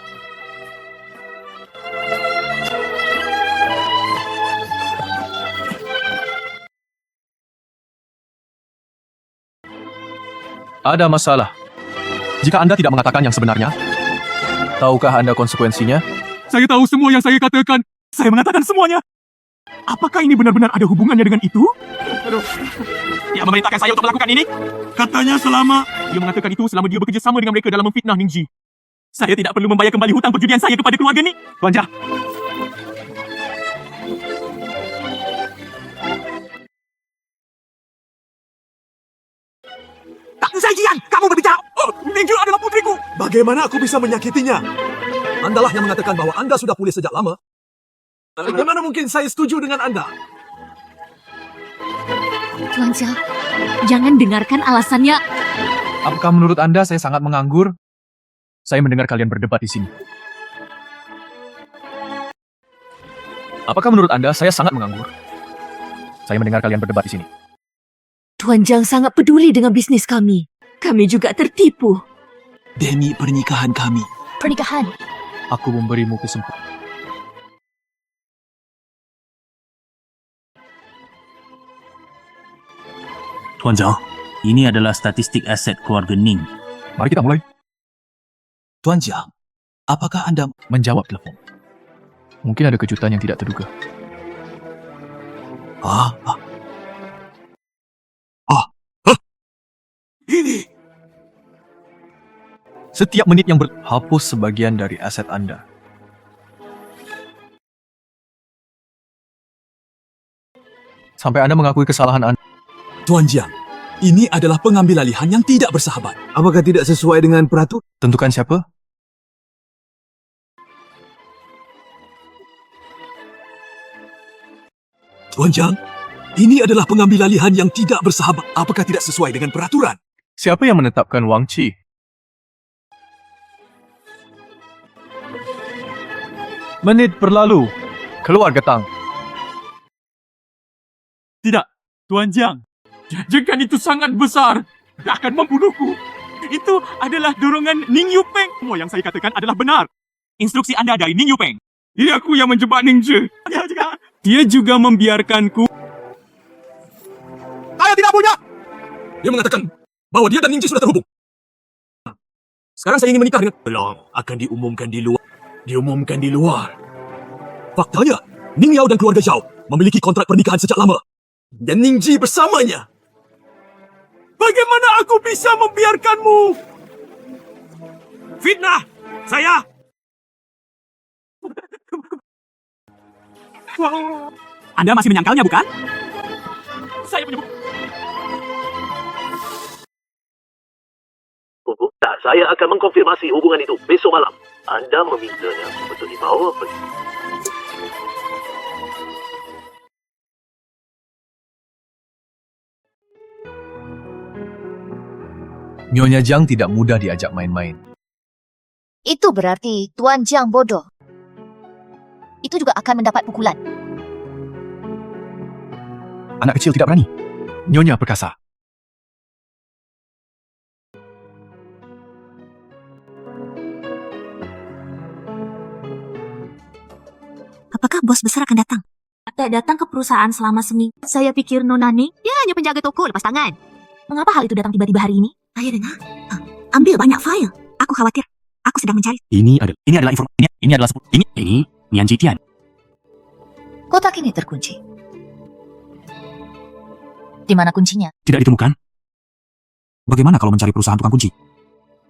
Ada masalah. Jika Anda tidak mengatakan yang sebenarnya, tahukah Anda konsekuensinya? Saya tahu semua yang saya katakan. Saya mengatakan semuanya. Apakah ini benar-benar ada hubungannya dengan itu? Aduh. Dia memerintahkan saya untuk melakukan ini? Katanya selama... Dia mengatakan itu selama dia bekerja sama dengan mereka dalam memfitnah Ning Ji. Saya tidak perlu membayar kembali hutang perjudian saya kepada keluarga ni. Tuan Jiang. Zai Jian, kamu berbicara. Oh, Ning Ji adalah putriku. Bagaimana aku bisa menyakitinya? Andalah yang mengatakan bahwa Anda sudah pulih sejak lama. Bagaimana mungkin saya setuju dengan Anda? Tuan Jiang, jangan dengarkan alasannya. Apakah menurut Anda saya sangat menganggur? Saya mendengar kalian berdebat di sini. Apakah menurut Anda saya sangat menganggur? Saya mendengar kalian berdebat di sini. Tuan Jiang sangat peduli dengan bisnis kami. Kami juga tertipu. Demi pernikahan kami. Pernikahan. Aku memberimu kesempatan. Tuan Jiang, ini adalah statistik aset keluarga Ning. Mari kita mulai. Tuan Jiang, apakah Anda Menjawab telepon. Mungkin ada kejutan yang tidak terduga. Ini Setiap menit yang hapus sebagian dari aset Anda. Sampai Anda mengakui kesalahan Anda. Tuan Jiang, ini adalah pengambil alihan yang tidak bersahabat. Apakah tidak sesuai dengan peraturan? Tentukan siapa? Tuan Jiang, ini adalah pengambil alihan yang tidak bersahabat. Apakah tidak sesuai dengan peraturan? Siapa yang menetapkan Wang Qi? Menit berlalu. Keluar getang. Tidak, Tuan Jiang. Jajakan itu sangat besar. Dia akan membunuhku. Itu adalah dorongan Ning Yupeng. Semua yang saya katakan adalah benar. Instruksi Anda dari Ning Yupeng. Dia aku yang menjebak Ning Ji. Dia juga membiarkanku. Saya tidak punya! Dia mengatakan bahwa dia dan Ning Ji sudah terhubung. Sekarang saya ingin menikah dengan... Belum, akan diumumkan di luar. Diumumkan di luar. Faktanya, Ning Yao dan keluarga Zhao memiliki kontrak pernikahan sejak lama. Dan Ning Ji bersamanya. Bagaimana aku bisa membiarkanmu? Fitnah! Saya... Anda masih menyangkalnya, bukan? Saya menyebut... Tak, saya akan mengkonfirmasi hubungan itu besok malam. Anda memintanya untuk dibawa pergi. Nyonya Jiang tidak mudah diajak main-main. Itu berarti Tuan Jiang bodoh. Itu juga akan mendapat pukulan. Anak kecil tidak berani. Nyonya perkasa. Apakah bos besar akan datang? Tak datang ke perusahaan selama seminggu. Saya pikir Nona Ning, dia hanya penjaga toko lepas tangan. Mengapa hal itu datang tiba-tiba hari ini? Saya dengar. Ambil banyak file. Aku khawatir. Aku sedang mencari. Ini adalah informasi. Ini adalah ini Nian Jitian. Kotak ini terkunci. Di mana kuncinya? Tidak ditemukan. Bagaimana kalau mencari perusahaan tukang kunci?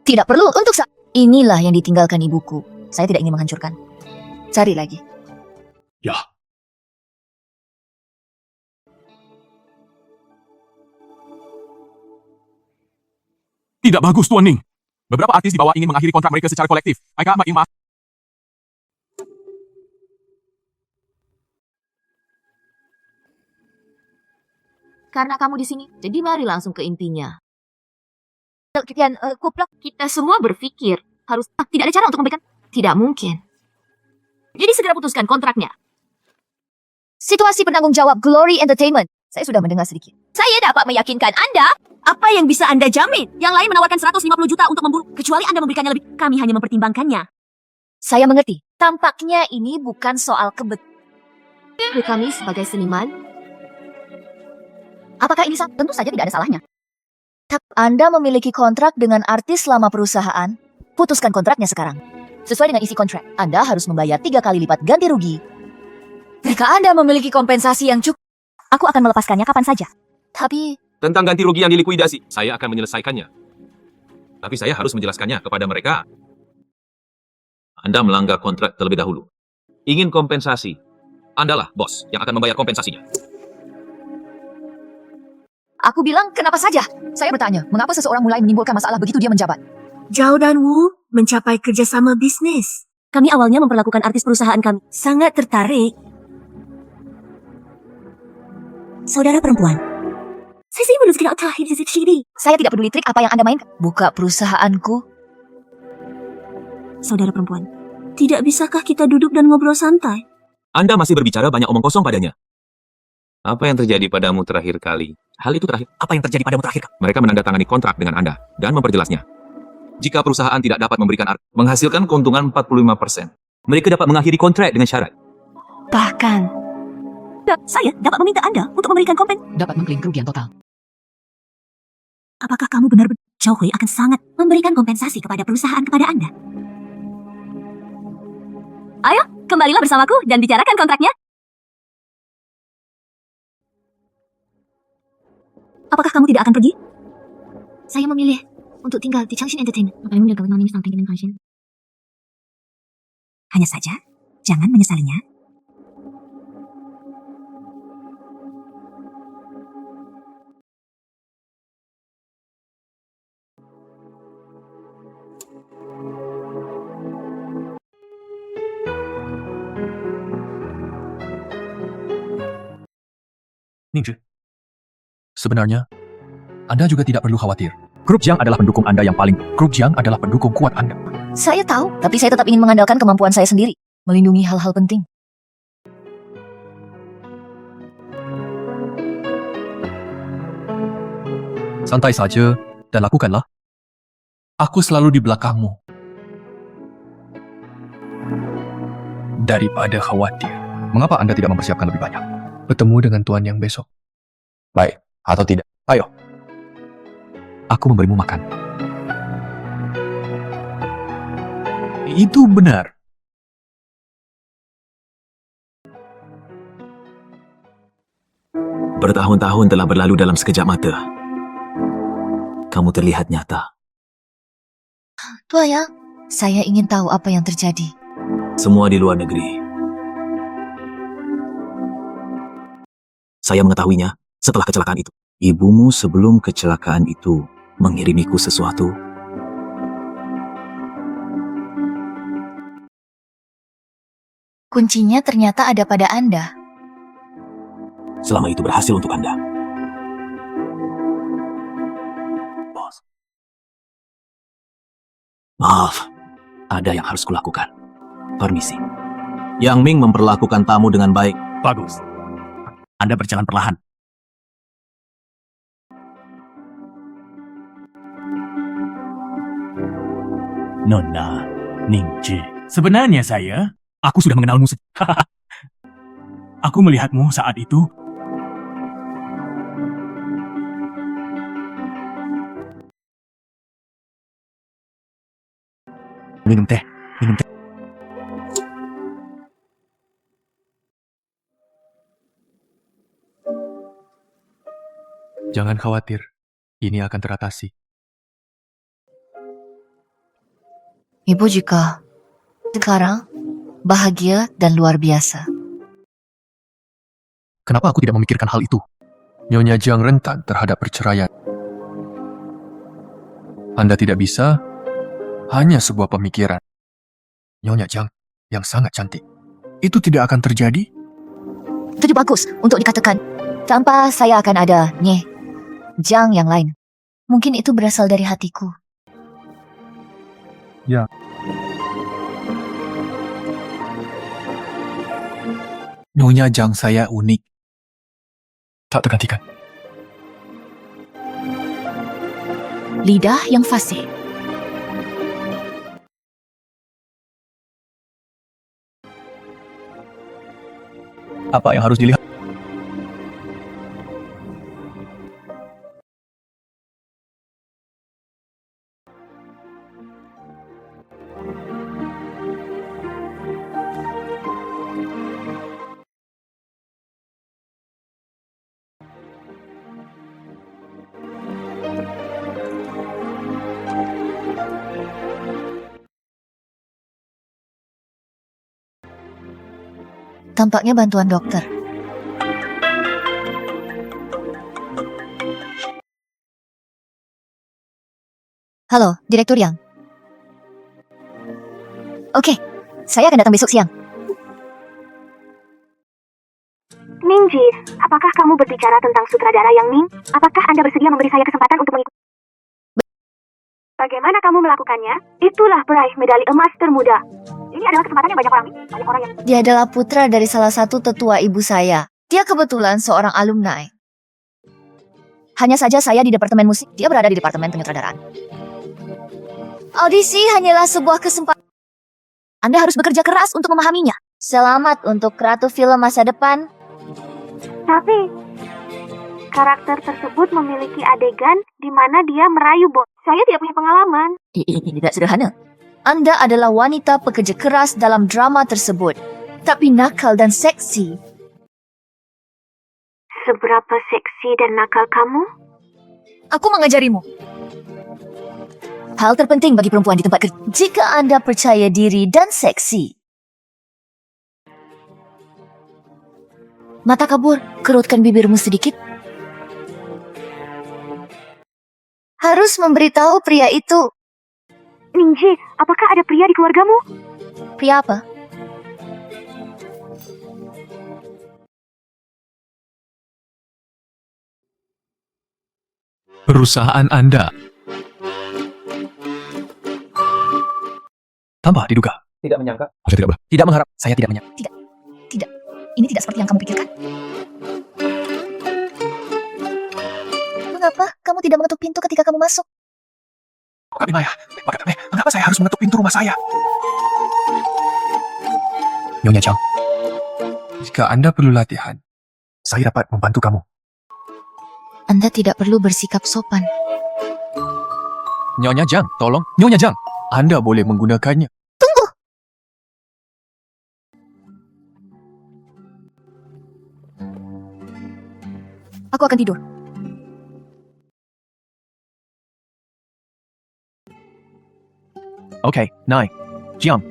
Tidak perlu untuk Inilah yang ditinggalkan ibuku. Saya tidak ingin menghancurkan. Cari lagi. Ya. Tidak bagus, Tuan Ning. Beberapa artis di bawah ingin mengakhiri kontrak mereka secara kolektif. Mereka ingin maaf. Karena kamu di sini, jadi mari langsung ke intinya. Kuplak. Kita semua berpikir, tidak ada cara untuk memberikan. Tidak mungkin. Jadi segera putuskan kontraknya. Situasi penanggung jawab Glory Entertainment. Saya sudah mendengar sedikit. Saya dapat meyakinkan Anda. Apa yang bisa Anda jamin? Yang lain menawarkan 150 juta untuk memburu. Kecuali Anda memberikannya lebih. Kami hanya mempertimbangkannya. Saya mengerti. Tampaknya ini bukan soal Kami sebagai seniman. Apakah ini tentu saja tidak ada salahnya. Anda memiliki kontrak dengan artis selama perusahaan. Putuskan kontraknya sekarang. Sesuai dengan isi kontrak, Anda harus membayar 3 kali lipat ganti rugi. Jika Anda memiliki kompensasi yang cukup, Aku akan melepaskannya kapan saja. tapi Tentang ganti rugi yang dilikuidasi, saya akan menyelesaikannya. Tapi saya harus menjelaskannya kepada mereka. Anda melanggar kontrak terlebih dahulu. Ingin kompensasi, Andalah bos yang akan membayar kompensasinya. aku bilang kenapa saja? Saya bertanya, mengapa seseorang mulai menimbulkan masalah begitu dia menjabat? Zhao dan Wu mencapai kerjasama bisnis. Kami awalnya memperlakukan artis perusahaan kami sangat tertarik. Saudara perempuan, Saya tidak peduli trik apa yang Anda mainkan. Buka perusahaanku. saudara perempuan, tidak bisakah kita duduk dan ngobrol santai? Anda masih berbicara banyak omong kosong padanya. Apa yang terjadi padamu terakhir kali? Hal itu terakhir. Apa yang terjadi padamu terakhir? Mereka menandatangani kontrak dengan Anda dan memperjelasnya. Jika perusahaan tidak dapat memberikan menghasilkan keuntungan 45%, mereka dapat mengakhiri kontrak dengan syarat. Bahkan, saya dapat meminta Anda untuk memberikan Dapat mengklaim kerugian total. Apakah kamu benar-benar Zhao Hui akan sangat memberikan kompensasi kepada perusahaan kepada Anda? Ayo, kembalilah bersamaku dan bicarakan kontraknya. Apakah kamu tidak akan pergi? Saya memilih untuk tinggal di Changshin Entertainment. Hanya saja, jangan menyesalinya. Ningzhi, sebenarnya Anda juga tidak perlu khawatir. Grup Jiang adalah pendukung Anda yang paling. Grup Jiang adalah pendukung kuat Anda. Saya tahu, tapi saya tetap ingin mengandalkan kemampuan saya sendiri. Melindungi hal-hal penting. Santai saja dan lakukanlah. Aku selalu di belakangmu. Daripada khawatir. Mengapa Anda tidak mempersiapkan lebih banyak? Bertemu dengan Tuan Yang besok. Baik, atau tidak? Ayo. Aku memberimu makan. Itu benar. Bertahun-tahun telah berlalu dalam sekejap mata. Kamu terlihat nyata. Tuan Yang, saya ingin tahu apa yang terjadi. Semua di luar negeri. Saya mengetahuinya setelah kecelakaan itu. Ibumu sebelum kecelakaan itu mengirimiku sesuatu. Kuncinya ternyata ada pada Anda. Selama itu berhasil untuk Anda. Bos. Maaf, ada yang harus kulakukan. Permisi. Yang Ming memperlakukan tamu dengan baik. Bagus. Anda berjalan perlahan. Nona Ningzhi. Sebenarnya aku sudah mengenalmu. Aku melihatmu saat itu. Minum teh. Jangan khawatir. Ini akan teratasi. Ibu jika sekarang bahagia dan luar biasa. Kenapa aku tidak memikirkan hal itu? Nyonya Jiang rentan terhadap perceraian. Anda tidak bisa, hanya sebuah pemikiran. Nyonya Jiang yang sangat cantik. Itu tidak akan terjadi? Itu bagus untuk dikatakan. Tanpa saya akan ada Jiang yang lain. Mungkin itu berasal dari hatiku. Ya. Nyonya Jiang saya unik. Tak tergantikan. Lidah yang fasih. Apa yang harus dilihat? Tampaknya bantuan dokter. Halo, Direktur Yang. Oke, saya akan datang besok siang. Ningji, apakah kamu berbicara tentang sutradara Yang Ning? Apakah Anda bersedia memberi saya kesempatan untuk mengikuti? Bagaimana kamu melakukannya? Itulah peraih medali emas termuda. Ini adalah kesempatan yang banyak orang yang... Dia adalah putra dari salah satu tetua ibu saya. Dia kebetulan seorang alumni. Hanya saja saya di departemen musik, dia berada di departemen penyutradaraan. Audisi hanyalah sebuah kesempatan. Anda harus bekerja keras untuk memahaminya. Selamat untuk Ratu Film masa depan. Tapi, karakter tersebut memiliki adegan di mana dia merayu bos. Saya tidak punya pengalaman. Ini tidak sederhana. Anda adalah wanita pekerja keras dalam drama tersebut, tapi nakal dan seksi. Seberapa seksi dan nakal kamu? Aku mengajarimu. Hal terpenting bagi perempuan di tempat kerja, jika Anda percaya diri dan seksi. Mata kabur, kerutkan bibirmu sedikit. Harus memberitahu pria itu. Ningji, apakah ada pria di keluargamu? Pria apa? Perusahaan Anda. Tanpa diduga. Tidak menyangka. Saya tidak Tidak mengharap. Saya tidak menyangka. Tidak. Ini tidak seperti yang kamu pikirkan. Mengapa kamu tidak mengetuk pintu ketika kamu masuk? Kami Maya. Mengapa saya harus mengetuk pintu rumah saya? Nyonya Chang. Jika Anda perlu latihan, saya dapat membantu kamu. Anda tidak perlu bersikap sopan. Nyonya Chang, tolong. Nyonya Chang, Anda boleh menggunakannya. Tunggu! Aku akan tidur. Oke, Nai. Jiang.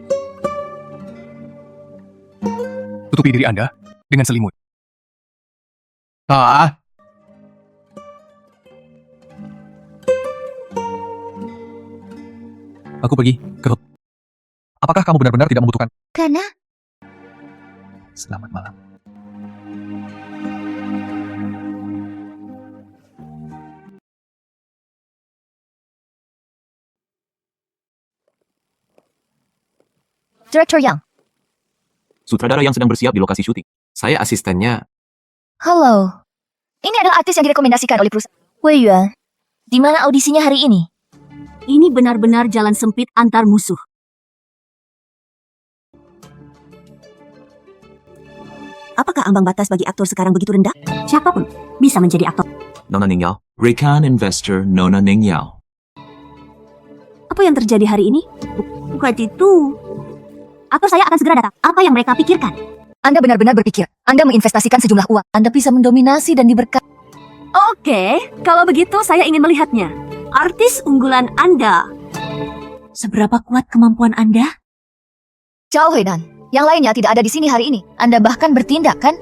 Tutupi diri Anda dengan selimut. Aku pergi ke... Apakah kamu benar-benar tidak membutuhkan? Karena Selamat malam. Direktur Yang. Sutradara yang sedang bersiap di lokasi syuting. Saya asistennya. Halo. Ini adalah artis yang direkomendasikan oleh perusahaan. Wei Yuan, di mana audisinya hari ini? Ini benar-benar jalan sempit antar musuh. Apakah ambang batas bagi aktor sekarang begitu rendah? Siapapun bisa menjadi aktor. Nona Ning Yao. Rekan investor Nona Ning Yao. Apa yang terjadi hari ini? Bukan itu. Aktor saya akan segera datang. Apa yang mereka pikirkan? Anda benar-benar berpikir, Anda menginvestasikan sejumlah uang. Anda bisa mendominasi dan diberkati. Oke, kalau begitu saya ingin melihatnya. Artis unggulan Anda. Seberapa kuat kemampuan Anda? Zhao Huidan, yang lainnya tidak ada di sini hari ini. Anda bahkan bertindak, kan?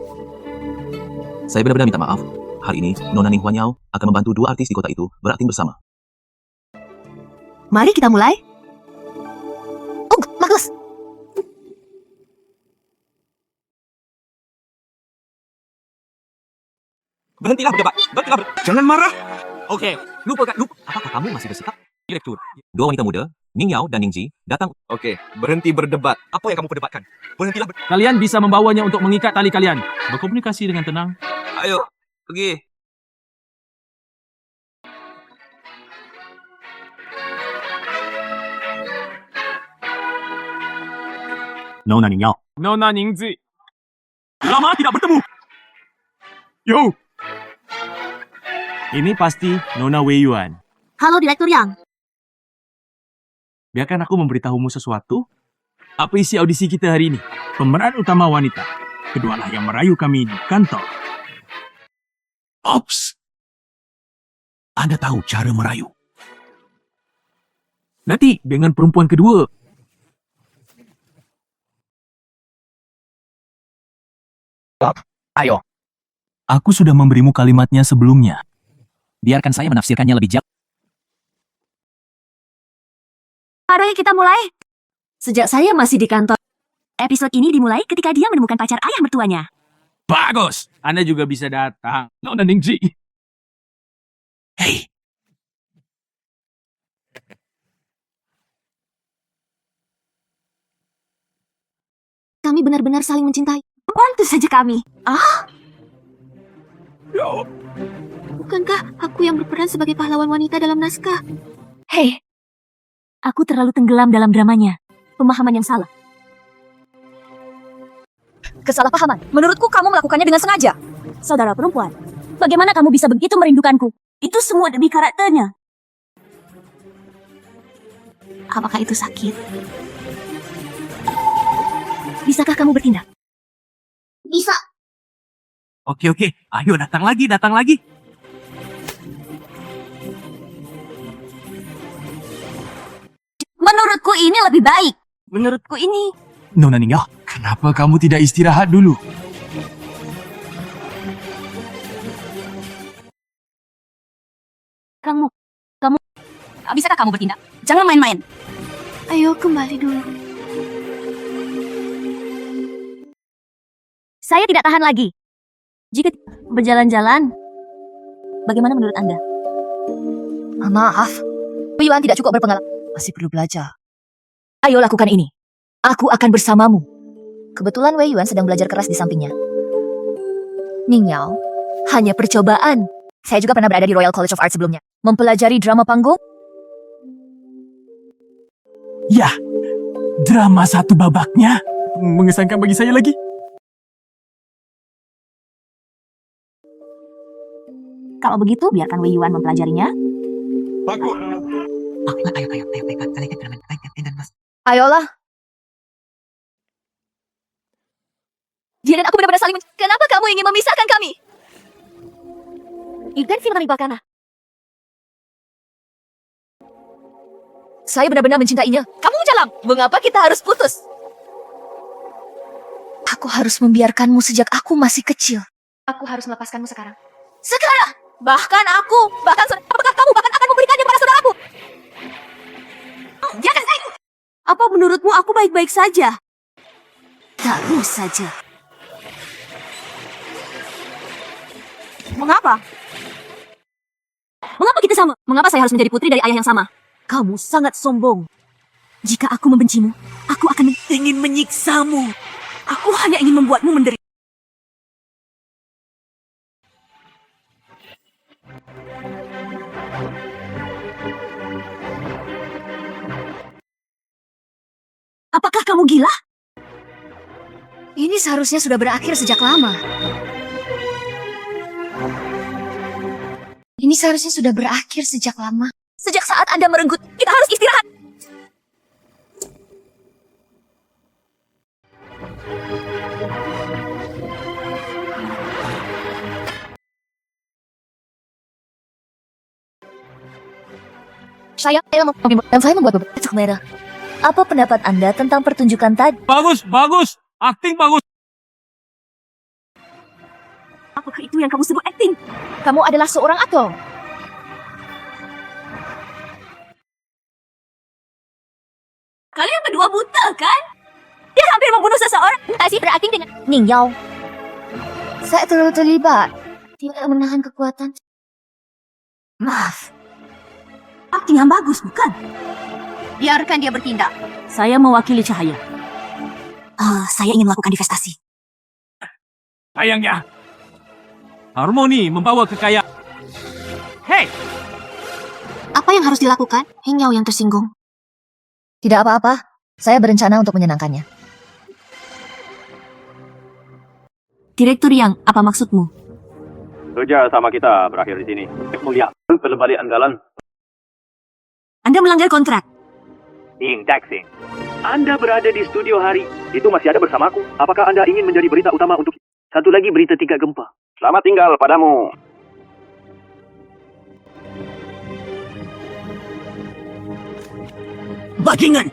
Saya benar-benar minta maaf. Hari ini, Nona Ning Huan Yao akan membantu dua artis di kota itu berakting bersama. Mari kita mulai. Oh, bagus. Berhentilah berdebat. Jangan marah. Oke, lupakan. Apakah kamu masih bersikap? Direktur. Dua wanita muda, Ning Yao dan Ning Ji, datang. Oke, berhenti berdebat. Apa yang kamu perdebatkan? Berhentilah Kalian bisa membawanya untuk mengikat tali kalian. Berkomunikasi dengan tenang. Ayo, pergi. Nona Ning Yao. Nona Ningzi. Lama tidak bertemu. Yo. Ini pasti Nona Wei Yuan. Halo Direktur Yang. Biarkan aku memberitahumu sesuatu. Apa isi audisi kita hari ini? Pemeran utama wanita. Kedualah yang merayu kami di kantor. Ops. Anda tahu cara merayu. Nanti dengan perempuan kedua. Ayo. Aku sudah memberimu kalimatnya sebelumnya. Biarkan saya menafsirkannya lebih jauh. Mari kita mulai. Sejak saya masih di kantor, episode ini dimulai ketika dia menemukan pacar ayah mertuanya. Bagus. Anda juga bisa datang. Nona Ningji. Hei, Kami benar-benar saling mencintai. Pantas saja kami. Bukankah aku yang berperan sebagai pahlawan wanita dalam naskah? Hei, aku terlalu tenggelam dalam dramanya. Pemahaman yang salah. Kesalahpahaman. Menurutku kamu melakukannya dengan sengaja. Saudara perempuan, bagaimana kamu bisa begitu merindukanku? Itu semua demi karakternya. Apakah itu sakit? Bisakah kamu bertindak? Bisa. oke. Ayo datang lagi. Menurutku ini lebih baik. Menurutku ini. Nona Ningyo, kenapa kamu tidak istirahat dulu? Kamu. Bisakah kamu bertindak? Jangan main-main. Ayo kembali dulu. Saya tidak tahan lagi. Jika berjalan-jalan, bagaimana menurut Anda? Maaf. Yuan tidak cukup berpengalaman. Masih perlu belajar. Ayo lakukan ini. Aku akan bersamamu. Kebetulan Wei Yuan sedang belajar keras di sampingnya. Ning Yao, hanya percobaan. Saya juga pernah berada di Royal College of Art sebelumnya. Mempelajari drama panggung. Ya, drama satu babaknya mengesankan bagi saya lagi. Kalau begitu, biarkan Wei Yuan mempelajarinya. Ayolah. Dia dan aku benar-benar saling Kenapa kamu ingin memisahkan kami? Ikan film Ribakana. Saya benar-benar mencintainya. Kamu jalan. Mengapa kita harus putus? Aku harus membiarkanmu sejak aku masih kecil. Aku harus melepaskanmu sekarang. Sekarang! Bahkan aku, apakah kamu bahkan akan memberikannya pada saudaraku? Jangan saya! Apa menurutmu aku baik-baik saja? Terus saja. Mengapa? Mengapa kita sama? Mengapa saya harus menjadi putri dari ayah yang sama? Kamu sangat sombong. Jika aku membencimu, aku akan ingin menyiksamu. Aku hanya ingin membuatmu menderita. Apakah kamu gila? Ini seharusnya sudah berakhir sejak lama. Ini seharusnya sudah berakhir sejak lama. Sejak saat Anda merenggut, kita harus istirahat. Saya membuat beberapa merah. Apa pendapat Anda tentang pertunjukan tadi? Bagus. Akting bagus. Apakah itu yang kamu sebut acting? Kamu adalah seorang aktor. Kalian berdua buta, kan? Dia hampir membunuh seseorang. Kasih berakting dengan Ning Yao. Saya terlalu terlibat. Tidak menahan kekuatan. Maaf. Akting yang bagus, bukan? Biarkan dia bertindak. Saya mewakili Cahaya. Saya ingin melakukan divestasi. Sayangnya, harmoni membawa kekayaan. Hei, Apa yang harus dilakukan? Hinyao yang tersinggung. Tidak apa-apa. Saya berencana untuk menyenangkannya. Direktur Yang, apa maksudmu? Kerja sama kita berakhir di sini. Mulia, kembali andalan. Anda melanggar kontrak. Ying Taxing. Anda berada di studio hari. Itu masih ada bersamaku. Apakah Anda ingin menjadi berita utama untuk satu lagi berita 3 gempa? Selamat tinggal padamu. Bajingan!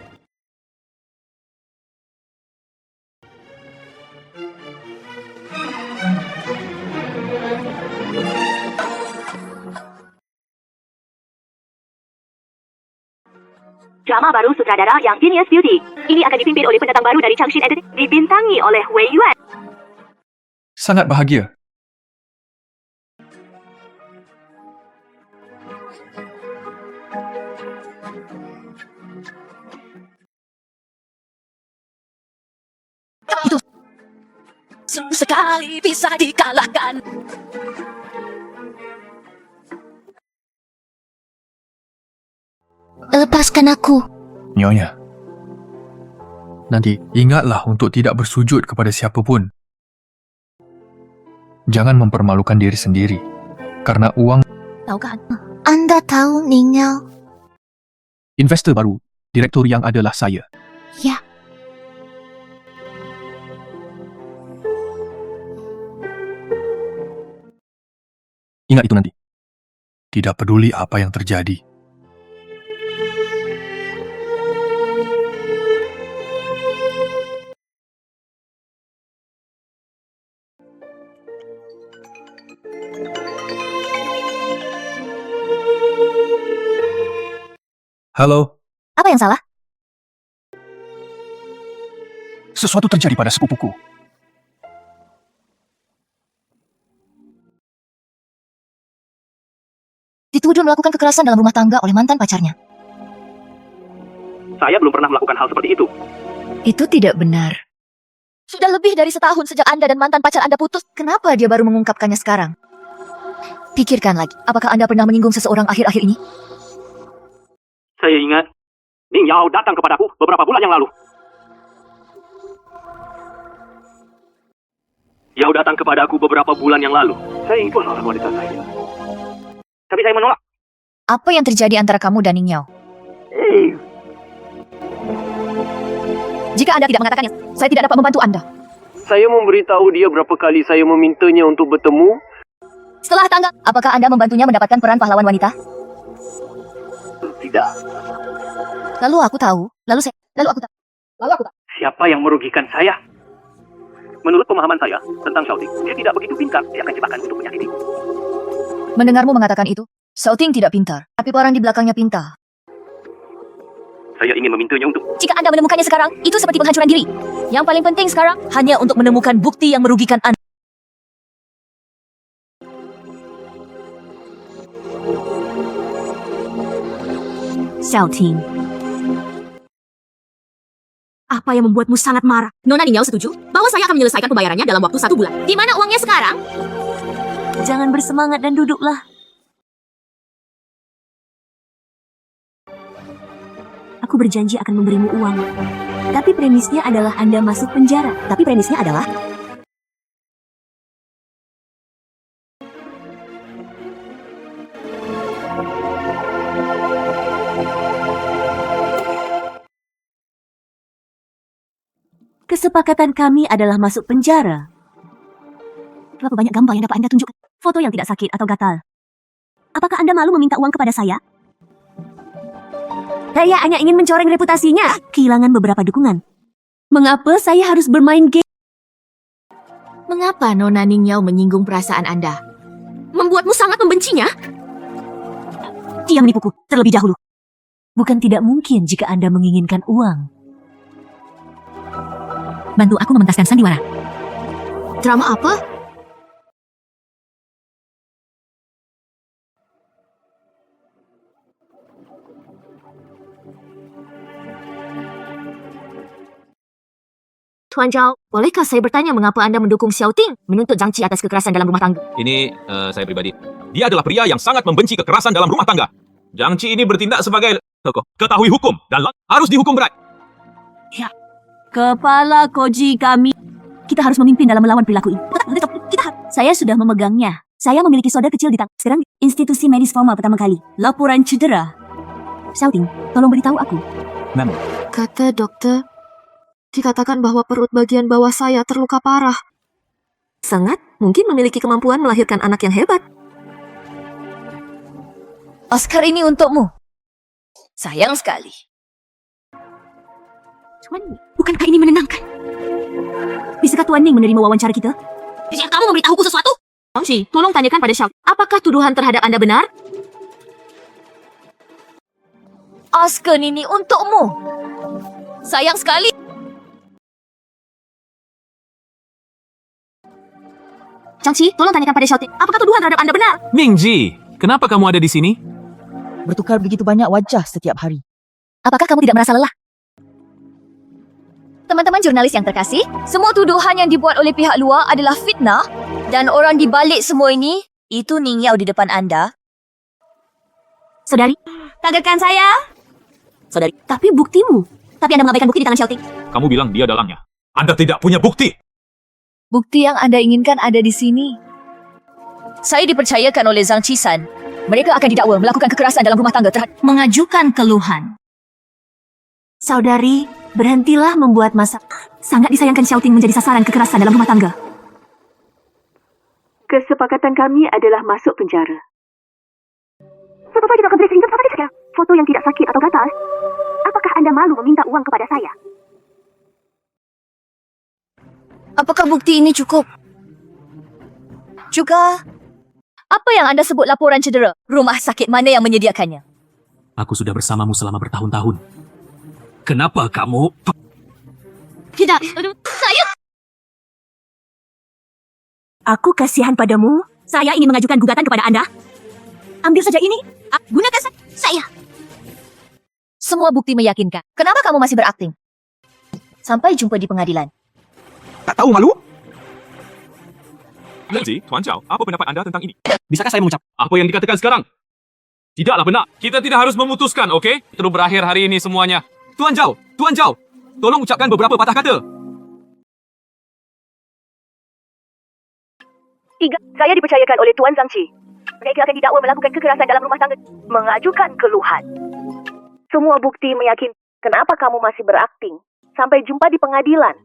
Drama baru sutradara yang Genius Beauty. Ini akan dipimpin oleh pendatang baru dari Changshin Entertainment, dibintangi oleh Wei Yuan. Sangat bahagia. Itu sekali bisa dikalahkan. Lepaskan aku. Nyonya. Nanti ingatlah untuk tidak bersujud kepada siapapun. Jangan mempermalukan diri sendiri. Karena uang Tahukah Anda tahu, Ning Yao? investor baru, direktur yang adalah saya. Ya. Ingat itu nanti. Tidak peduli apa yang terjadi. Halo, Apa yang salah? sesuatu terjadi pada sepupuku. dituduh melakukan kekerasan dalam rumah tangga oleh mantan pacarnya? Saya belum pernah melakukan hal seperti itu. Itu tidak benar. Sudah lebih dari setahun sejak Anda dan mantan pacar Anda putus. Kenapa dia baru mengungkapkannya sekarang? Pikirkan lagi, apakah Anda pernah menyinggung seseorang akhir-akhir ini? Saya ingat, Ning Yao datang kepadaku beberapa bulan yang lalu. Yao datang kepadaku beberapa bulan yang lalu. Saya itu adalah wanita saya. Tapi saya menolak. Apa yang terjadi antara kamu dan Ning Yao? Jika Anda tidak mengatakannya, saya tidak dapat membantu Anda. Saya memberitahu dia berapa kali saya memintanya untuk bertemu. Setelah tanggal, apakah Anda membantunya mendapatkan peran pahlawan wanita? Tidak. Lalu aku tahu. Lalu aku tahu. Siapa yang merugikan saya? Menurut pemahaman saya tentang Xiaoting, dia tidak begitu pintar. Dia akan jebakan untuk menyakiti. Mendengarmu mengatakan itu, Xiaoting tidak pintar, tapi orang di belakangnya pintar. Saya ingin memintanya untuk... Jika Anda menemukannya sekarang, itu seperti penghancuran diri. Yang paling penting sekarang, hanya untuk menemukan bukti yang merugikan Anda. Xiaoting. Apa yang membuatmu sangat marah? Nona Ning Yao setuju bahwa saya akan menyelesaikan pembayarannya dalam waktu 1 bulan. Di mana uangnya sekarang? Jangan bersemangat dan duduklah. Aku berjanji akan memberimu uang. Tapi premisnya adalah Anda masuk penjara. Tapi premisnya adalah... Kesepakatan kami adalah masuk penjara. Berapa banyak gambar yang dapat Anda tunjukkan? Foto yang tidak sakit atau gatal. Apakah Anda malu meminta uang kepada saya? Saya hanya ingin mencoreng reputasinya. Kehilangan beberapa dukungan. Mengapa saya harus bermain game? Mengapa Nona Ning Yao menyinggung perasaan Anda? Membuatmu sangat membencinya? Dia menipuku terlebih dahulu. Bukan tidak mungkin jika Anda menginginkan uang. Bantu aku mementaskan sandiwara. Drama apa? Tuan Zhao, bolehkah saya bertanya mengapa Anda mendukung Xiaoting menuntut Zhang Qi atas kekerasan dalam rumah tangga? Ini saya pribadi. Dia adalah pria yang sangat membenci kekerasan dalam rumah tangga. Zhang Qi ini bertindak sebagai tokoh ketahui hukum dan harus dihukum berat. Ya. Kepala koji kami. Kita harus memimpin dalam melawan perilaku ini. Saya sudah memegangnya. Saya memiliki soda kecil di tangan. Sekarang institusi medis formal pertama kali. Laporan cedera. Xiaoting, tolong beritahu aku. Kata dokter, dikatakan bahwa perut bagian bawah saya terluka parah. Sangat mungkin memiliki kemampuan melahirkan anak yang hebat. Oscar ini untukmu. Sayang sekali. Tuan, bukankah ini menenangkan? Bisakah Tuan Ning menerima wawancara kita? Jika kamu memberitahuku sesuatu, Shi, tolong tanyakan pada Xiao. Apakah tuduhan terhadap Anda benar? Asken ini untukmu. Sayang sekali. Changqi, tolong tanyakan pada Xiaoting, apakah tuduhan terhadap Anda benar? Ningji, kenapa kamu ada di sini? Bertukar begitu banyak wajah setiap hari. Apakah kamu tidak merasa lelah? Teman-teman jurnalis yang terkasih, semua tuduhan yang dibuat oleh pihak luar adalah fitnah dan orang di balik semua ini, itu Ning Yao di depan anda. Saudari, kagetkan saya. Saudari, tapi buktimu. Tapi Anda mengabaikan bukti di tangan Xiaoting. Kamu bilang dia dalangnya. Anda tidak punya bukti. Bukti yang anda inginkan ada di sini. Saya dipercayakan oleh Zhang Qisan. Mereka akan didakwa melakukan kekerasan dalam rumah tangga terhadap Mengajukan keluhan. Saudari, berhentilah membuat masalah. Sangat disayangkan Xiaoting menjadi sasaran kekerasan dalam rumah tangga. Kesepakatan kami adalah masuk penjara. Siapa saja akan beri sehingga siapa saja foto yang tidak sakit atau gatal. Apakah anda malu meminta uang kepada saya? Apakah bukti ini cukup? Juga, apa yang anda sebut laporan cedera? Rumah sakit mana yang menyediakannya? Aku sudah bersamamu selama bertahun-tahun. Kenapa kamu... Tidak, saya... Aku kasihan padamu. Saya ingin mengajukan gugatan kepada Anda. Ambil saja ini. Gunakan saya. Semua bukti meyakinkan. Kenapa kamu masih berakting? Sampai jumpa di pengadilan. Tak tahu malu? Ningji, Tuan Zhao, apa pendapat Anda tentang ini? Bisakah saya mengucap? Apa yang dikatakan sekarang? Tidaklah benar. Kita tidak harus memutuskan, okey? Terus berakhir hari ini semuanya. Tuan Zhao, tolong ucapkan beberapa patah kata. 3. Saya dipercayakan oleh Tuan Zhang Qi. Mereka akan didakwa melakukan kekerasan dalam rumah tangga. Mengajukan keluhan. Semua bukti meyakinkan. Kenapa kamu masih berakting? Sampai jumpa di pengadilan.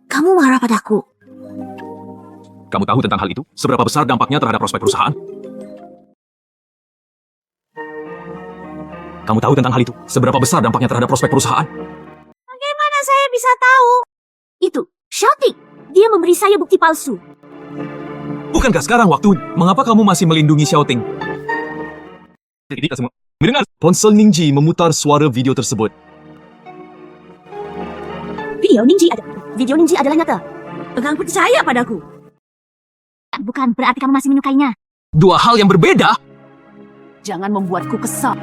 Kamu marah padaku. Kamu tahu tentang hal itu? Seberapa besar dampaknya terhadap prospek perusahaan? Kamu tahu tentang hal itu? Seberapa besar dampaknya terhadap prospek perusahaan? Bagaimana saya bisa tahu? Itu, Xiaoting. Dia memberi saya bukti palsu. Bukankah sekarang waktu? Mengapa kamu masih melindungi Xiaoting? Kita semua mendengar. Ponsel Ningji memutar suara video tersebut. Video Ningji adalah nyata. Pegang percaya padaku. Bukan berarti kamu masih menyukainya. Dua hal yang berbeda? Jangan membuatku kesal.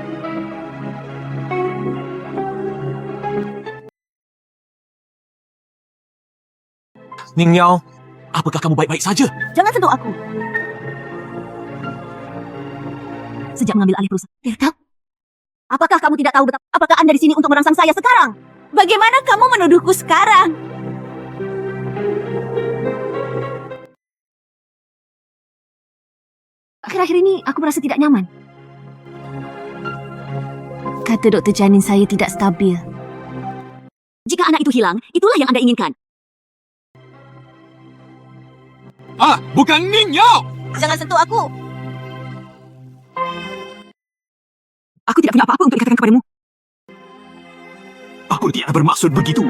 Ning Yao, apakah kamu baik-baik saja? Jangan sentuh aku. Sejak mengambil alih perusahaan, Bertau, apakah kamu tidak tahu betapa? Apakah Anda di sini untuk merangsang saya sekarang? Bagaimana kamu menuduhku sekarang? Akhir-akhir ini aku merasa tidak nyaman. Kata Dr. Janin saya tidak stabil. Jika anak itu hilang, itulah yang Anda inginkan. Bukan Ning Yao! Jangan sentuh aku. Aku tidak punya apa-apa untuk dikatakan kepadamu. Aku tidak bermaksud begitu.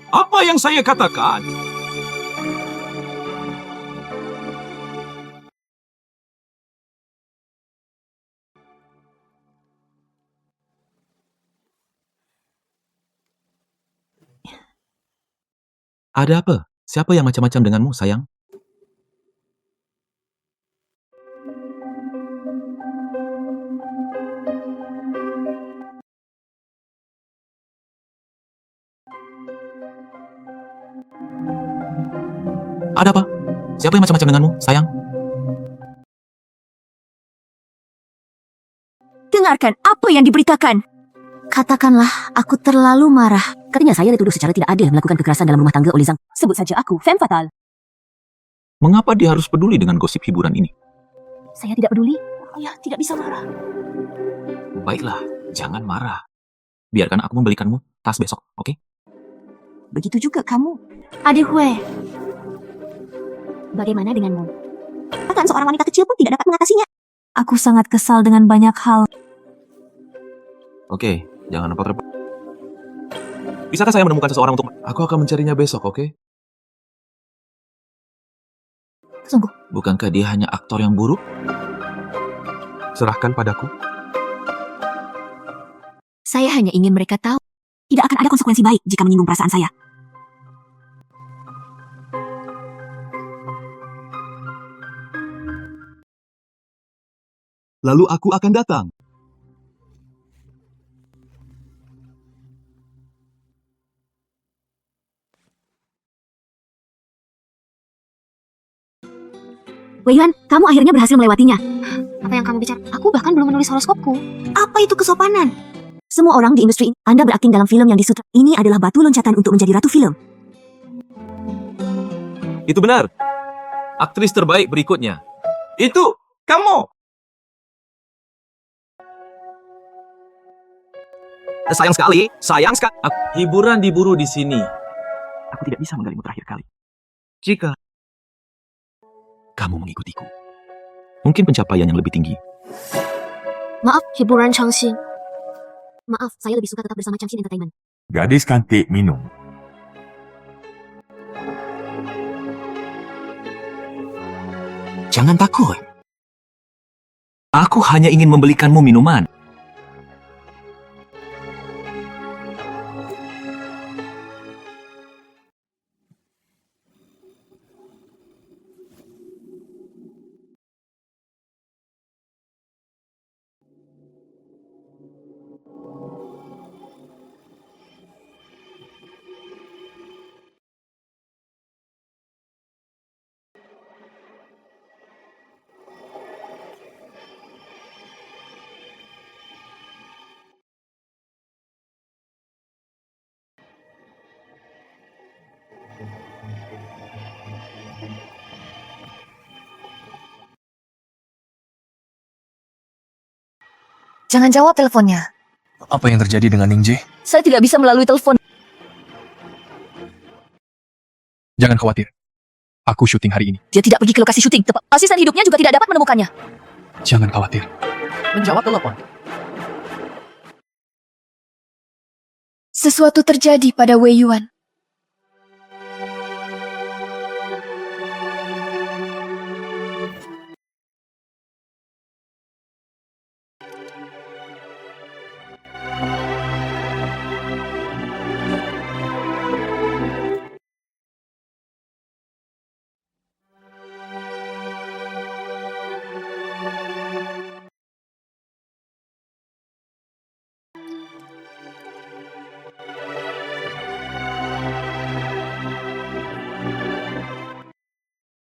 Apa yang saya katakan? Ada apa? Siapa yang macam-macam denganmu, sayang? Ada apa? Siapa yang macam-macam denganmu, sayang? Dengarkan apa yang diberitakan. Katakanlah aku terlalu marah. Katanya saya dituduh secara tidak adil melakukan kekerasan dalam rumah tangga oleh Zhang. Sebut saja aku, femme fatale. Mengapa dia harus peduli dengan gosip hiburan ini? Saya tidak peduli. Saya tidak bisa marah. Baiklah, jangan marah. Biarkan aku membelikanmu tas besok, oke? Begitu juga kamu. Adik Hui. Bagaimana denganmu? Bahkan seorang wanita kecil pun tidak dapat mengatasinya. Aku sangat kesal dengan banyak hal. Oke, jangan repot-repot. Bisakah saya menemukan seseorang untuk... Aku akan mencarinya besok, oke? Sungguh. Bukankah dia hanya aktor yang buruk? Serahkan padaku. Saya hanya ingin mereka tahu. Tidak akan ada konsekuensi baik jika menyinggung perasaan saya. Lalu aku akan datang. Wei Yuan, kamu akhirnya berhasil melewatinya. Apa yang kamu bicara? Aku bahkan belum menulis horoskopku. Apa itu kesopanan? Semua orang di industri ini, Anda berakting dalam film yang disutradai. Ini adalah batu loncatan untuk menjadi ratu film. Itu benar. Aktris terbaik berikutnya. Itu kamu. Sayang sekali. Hiburan diburu di sini. Aku tidak bisa menggalimu terakhir kali. Jika kamu mengikutiku, mungkin pencapaian yang lebih tinggi. Maaf, hiburan Changxin. Maaf, saya lebih suka tetap bersama Changxin Entertainment. Gadis cantik minum. Jangan takut. Aku hanya ingin membelikanmu minuman. Jangan jawab teleponnya. Apa yang terjadi dengan Ning Ji? Saya tidak bisa melalui telepon. Jangan khawatir. Aku syuting hari ini. Dia tidak pergi ke lokasi syuting. Tepat. Asisten hidupnya juga tidak dapat menemukannya. Jangan khawatir. Menjawab telepon. Sesuatu terjadi pada Wei Yuan.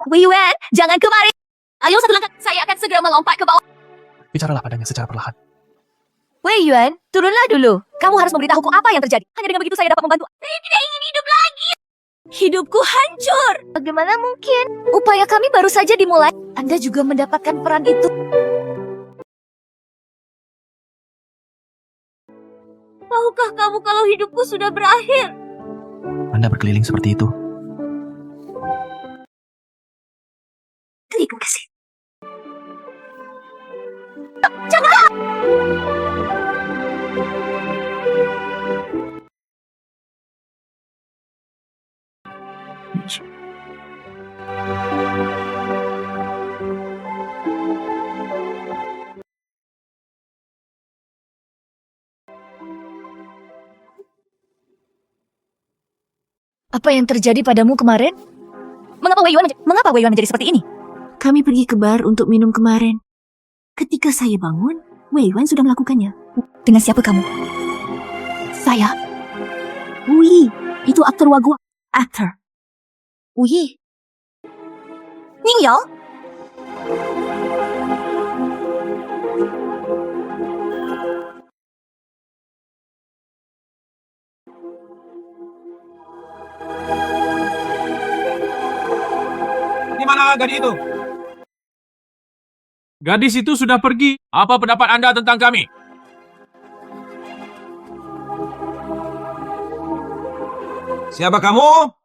Wei Yuan, jangan kemari. Ayo satu langkah. Saya akan segera melompat ke bawah. Bicaralah padanya secara perlahan. Wei Yuan, turunlah dulu. Kamu harus memberitahuku apa yang terjadi. Hanya dengan begitu saya dapat membantu. Saya tidak ingin hidup lagi. Hidupku hancur. Bagaimana mungkin? Upaya kami baru saja dimulai. Anda juga mendapatkan peran itu. Tahukah kamu kalau hidupku sudah berakhir? Anda berkeliling seperti itu. Terima kasih. Jangan! Apa yang terjadi padamu kemarin? Mengapa Wei Yuan menjadi seperti ini? Kami pergi ke bar untuk minum kemarin. Ketika saya bangun, Wei Yuan sudah melakukannya. Dengan siapa kamu? Saya. Wui, itu aktor Wagua. Aktor. Wuyi. Ning Yao? Di mana gadis itu? Gadis itu sudah pergi. Apa pendapat Anda tentang kami? Siapa kamu?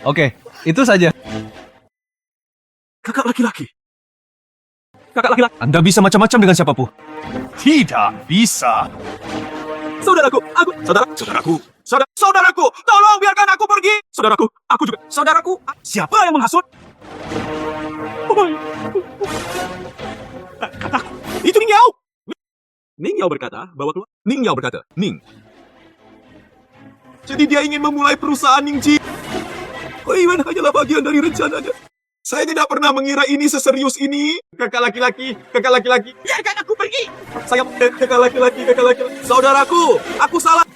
Oke, itu saja. Kakak laki-laki. Anda bisa macam-macam dengan siapapun. Tidak bisa. Saudaraku, saudaraku, tolong biarkan aku pergi. Saudaraku, aku juga. Saudaraku, siapa yang menghasut? Kataku, itu Ning Yao. Ning Yao berkata bahwa keluar. Ning Yao berkata, Ning. Jadi dia ingin memulai perusahaan Ning Ji. Wei Yuan hanyalah bagian dari rencananya. Saya tidak pernah mengira ini seserius ini. Kakak laki-laki. Biarkan aku pergi. Saya kakak laki-laki. Saudaraku, aku salah.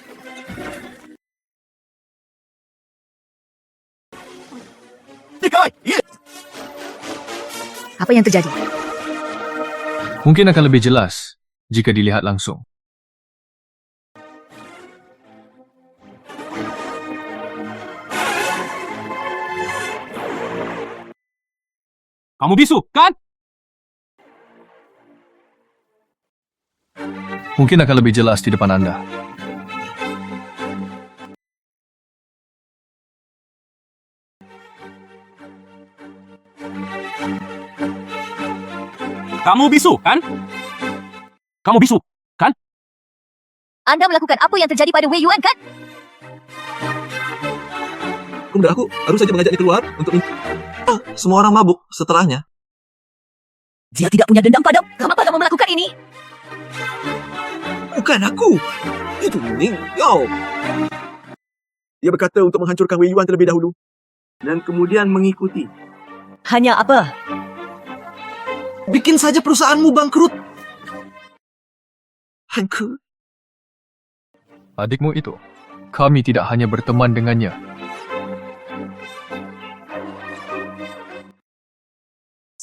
Apa yang terjadi? Mungkin akan lebih jelas jika dilihat langsung. Kamu bisu, kan? Mungkin akan lebih jelas di depan Anda. Kamu bisu, kan? Kamu bisu, kan? Anda melakukan apa yang terjadi pada Wei Yuan, kan? Kemudian aku baru saja mengajaknya keluar untuk semua orang mabuk setelahnya. Dia tidak punya dendam padamu. Kenapa kamu melakukan ini? Bukan aku. Itu Ning Yao. Dia berkata untuk menghancurkan Wei Yuan terlebih dahulu. Dan kemudian mengikuti. Hanya apa? Bikin saja perusahaanmu bangkrut. Hancur. Adikmu itu, kami tidak hanya berteman dengannya.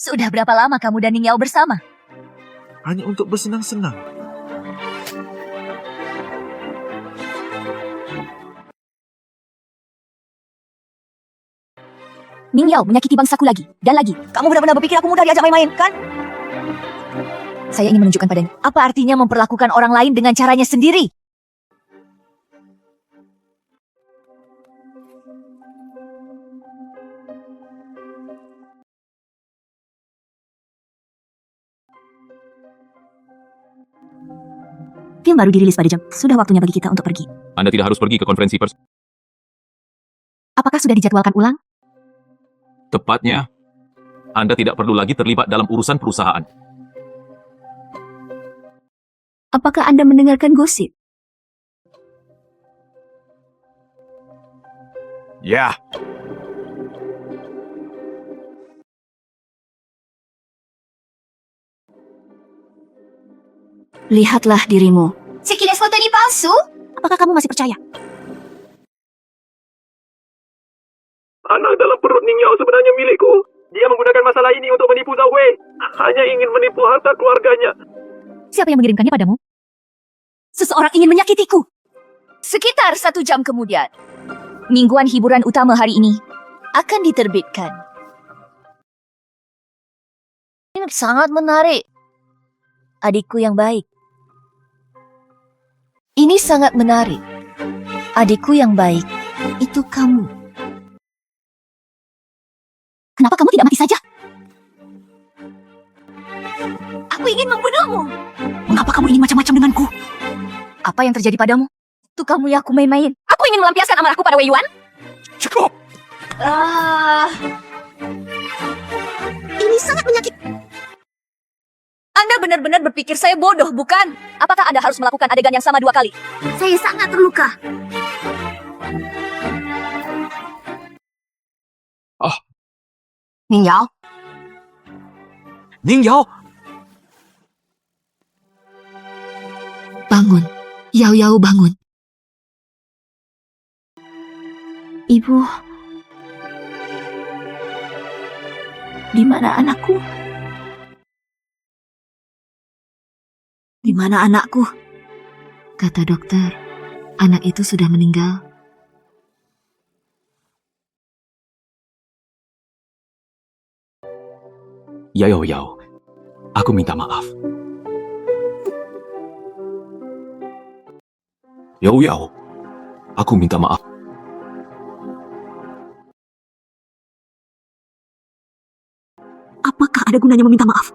Sudah berapa lama kamu dan Ning Yao bersama? Hanya untuk bersenang-senang. Ning Yao menyakiti bangsaku lagi dan lagi. Kamu benar-benar berpikir aku mudah diajak main-main, kan? Saya ingin menunjukkan padanya apa artinya memperlakukan orang lain dengan caranya sendiri. Film baru dirilis pada jam. Sudah waktunya bagi kita untuk pergi. Anda tidak harus pergi ke konferensi pers. Apakah sudah dijadwalkan ulang? Tepatnya, Anda tidak perlu lagi terlibat dalam urusan perusahaan. Apakah Anda mendengarkan gosip? Ya. Lihatlah dirimu. Sekilas foto ini palsu? Apakah kamu masih percaya? Anak dalam perut Ning Yao sebenarnya milikku. Dia menggunakan masalah ini untuk menipu Zhao Wei. Hanya ingin menipu harta keluarganya. Siapa yang mengirimkannya padamu? Seseorang ingin menyakitiku. Sekitar 1 jam kemudian, mingguan hiburan utama hari ini akan diterbitkan. Ini sangat menarik. Adikku yang baik. Ini sangat menarik. Adikku yang baik, itu kamu. Kenapa kamu tidak mati saja? Aku ingin membunuhmu. Mengapa kamu ingin macam-macam denganku? Apa yang terjadi padamu? Itu kamu yang aku main-main. Aku ingin melampiaskan amarahku pada Wei Yuan. Cukup. Ini sangat menyakitkan. Anda benar-benar berpikir saya bodoh, bukan? Apakah Anda harus melakukan adegan yang sama 2 kali? Saya sangat terluka. Ning Yao, Ning Yao. Bangun. Yao Yao bangun. Ibu. Di mana anakku? Di mana anakku? Kata dokter, anak itu sudah meninggal. Yao Yao, aku minta maaf. Yao Yao, aku minta maaf. Apakah ada gunanya meminta maaf?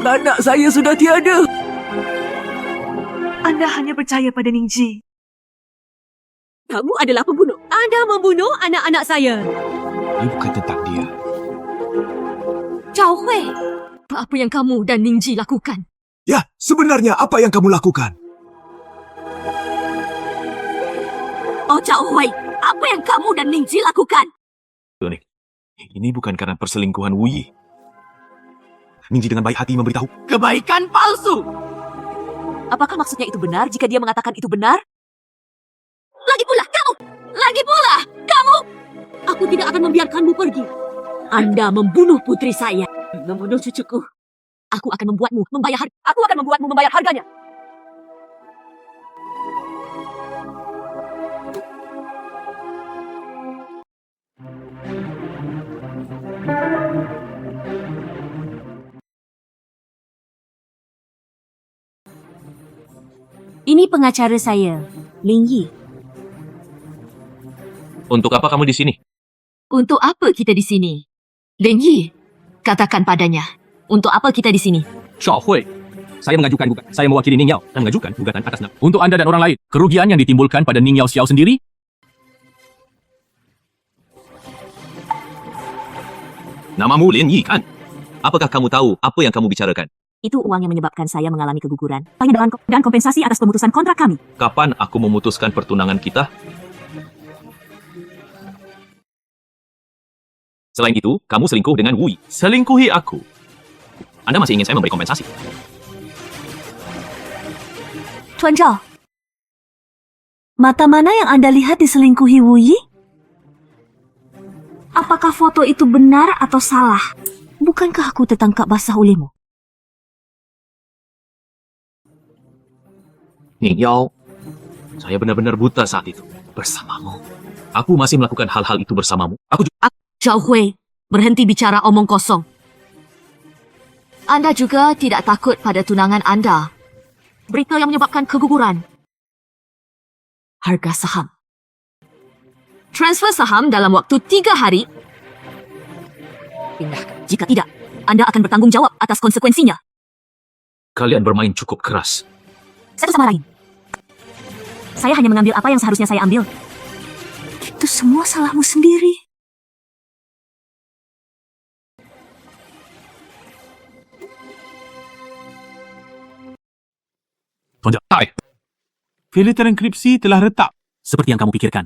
Anak saya sudah tiada. Anda hanya percaya pada Ningji. Kamu adalah pembunuh. Anda membunuh anak-anak saya. Ini bukan tentang dia. Zhao Hui, apa yang kamu dan Ningji lakukan? Ya, sebenarnya apa yang kamu lakukan? Oh, Zhao Hui, apa yang kamu dan Ningji lakukan? Tony, ini bukan karena perselingkuhan Wu Yi. Ningji dengan baik hati memberitahu. Kebaikan palsu. Apakah maksudnya itu benar jika dia mengatakan itu benar? Lagi pula kamu! Aku tidak akan membiarkanmu pergi. Anda membunuh putri saya. Membunuh cucuku. Aku akan membuatmu membayar harganya. Ini pengacara saya, Ling Yi. Untuk apa kamu di sini? Untuk apa kita di sini? Ling Yi, katakan padanya. Untuk apa kita di sini? Zhao Hui, saya mengajukan gugatan. Saya mewakili Ning Yao dan mengajukan gugatan atas nama. Untuk anda dan orang lain, kerugian yang ditimbulkan pada Ning Yao Xiao sendiri. Namamu Lin Yi kan? Apakah kamu tahu apa yang kamu bicarakan? Itu uang yang menyebabkan saya mengalami keguguran. Dan kompensasi atas pemutusan kontrak kami. Kapan aku memutuskan pertunangan kita? Selain itu, kamu selingkuh dengan Wu Yi. Selingkuhi aku. Anda masih ingin saya memberi kompensasi? Tuan Zhao, mata mana yang Anda lihat diselingkuhi Wu Yi? Apakah foto itu benar atau salah? Bukankah aku tertangkap basah olehmu? Ning Yao, saya benar-benar buta saat itu. Bersamamu. Aku masih melakukan hal-hal itu bersamamu. Zhao Hui, berhenti bicara omong kosong. Anda juga tidak takut pada tunangan Anda. Berita yang menyebabkan keguguran. Harga saham. Transfer saham dalam waktu 3 hari. Pindahkan. Jika tidak, Anda akan bertanggung jawab atas konsekuensinya. Kalian bermain cukup keras. Satu sama lain. Saya hanya mengambil apa yang seharusnya saya ambil. Itu semua salahmu sendiri. Tuan Zhao, filter enkripsi telah retak seperti yang kamu pikirkan.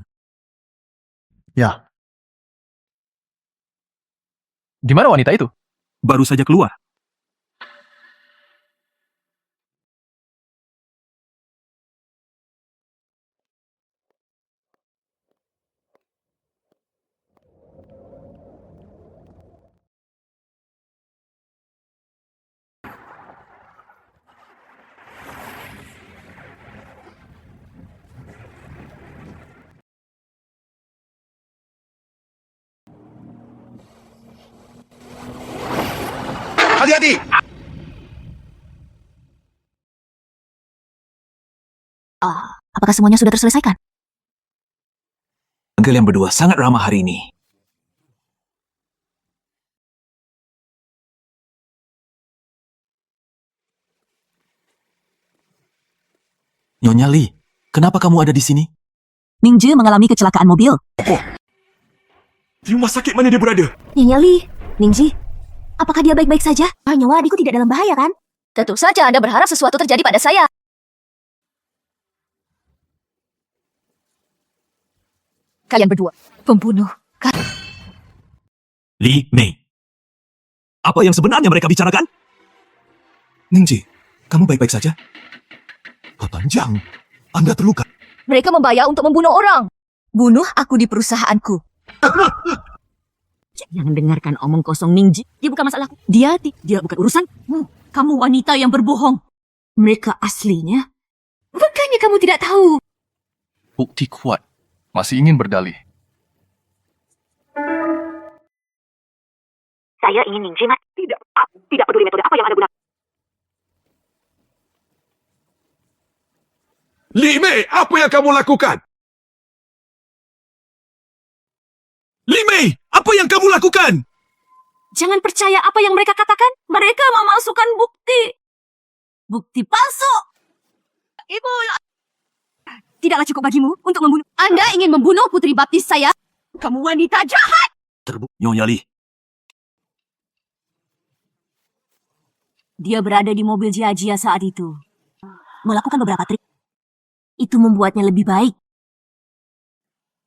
Ya. Di mana wanita itu? Baru saja keluar. Hati-hati! Apakah semuanya sudah terselesaikan? Kalian berdua sangat ramah hari ini. Nyonya Li, kenapa kamu ada di sini? Ningji mengalami kecelakaan mobil. Di rumah sakit mana dia berada? Nyonya Li, Ningji, apakah dia baik-baik saja? Nyawa adikku tidak dalam bahaya kan? Tentu saja Anda berharap sesuatu terjadi pada saya. Kalian berdua, pembunuh. Li Mei. Apa yang sebenarnya mereka bicarakan? Ningji, kamu baik-baik saja? Panjang, Anda terluka. Mereka membayar untuk membunuh orang. Bunuh aku di perusahaanku. Jangan dengarkan omong kosong Ningji. Dia bukan masalahku. Dia bukan urusan. Kamu wanita yang berbohong. Mereka aslinya. Bukannya kamu tidak tahu? Bukti kuat. Masih ingin berdalih. Saya ingin Ningji mati. Tidak peduli metode apa yang Anda gunakan. Li Mei, apa yang kamu lakukan? Li Mei, apa yang kamu lakukan? Jangan percaya apa yang mereka katakan. Mereka memasukkan bukti. Bukti palsu. Ibu, tidaklah cukup bagimu untuk membunuh. Anda ingin membunuh putri baptis saya? Kamu wanita jahat. Nyonya Lee, Dia berada di mobil Jia-Jia saat itu. Melakukan beberapa trik. Itu membuatnya lebih baik.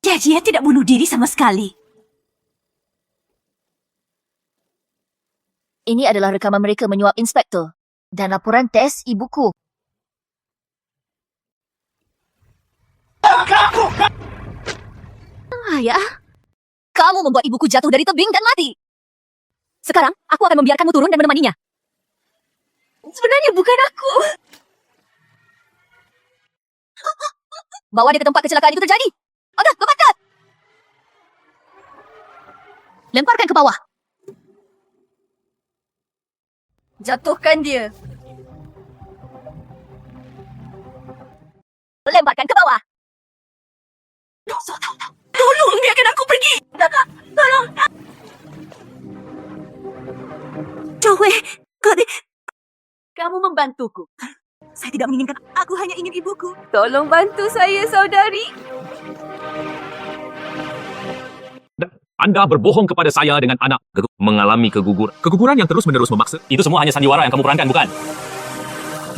Jia-Jia tidak bunuh diri sama sekali. Ini adalah rekaman mereka menyuap inspektor dan laporan tes ibuku. Ayah, Kamu membuat ibuku jatuh dari tebing dan mati. Sekarang, aku akan membiarkanmu turun dan menemaninya. sebenarnya bukan aku. Bawa dia ke tempat kecelakaan itu terjadi. Oke, lepaskan. Lemparkan ke bawah. Jatuhkan dia. Lemparkan ke bawah. Tolong biarkan aku pergi. Tolong. Joey, kamu membantuku. Saya tidak menginginkan. Aku hanya ingin ibuku. Tolong bantu saya, saudari. Anda berbohong kepada saya dengan anak mengalami keguguran. Keguguran yang terus-menerus memaksa. Itu semua hanya sandiwara yang kamu perankan, bukan?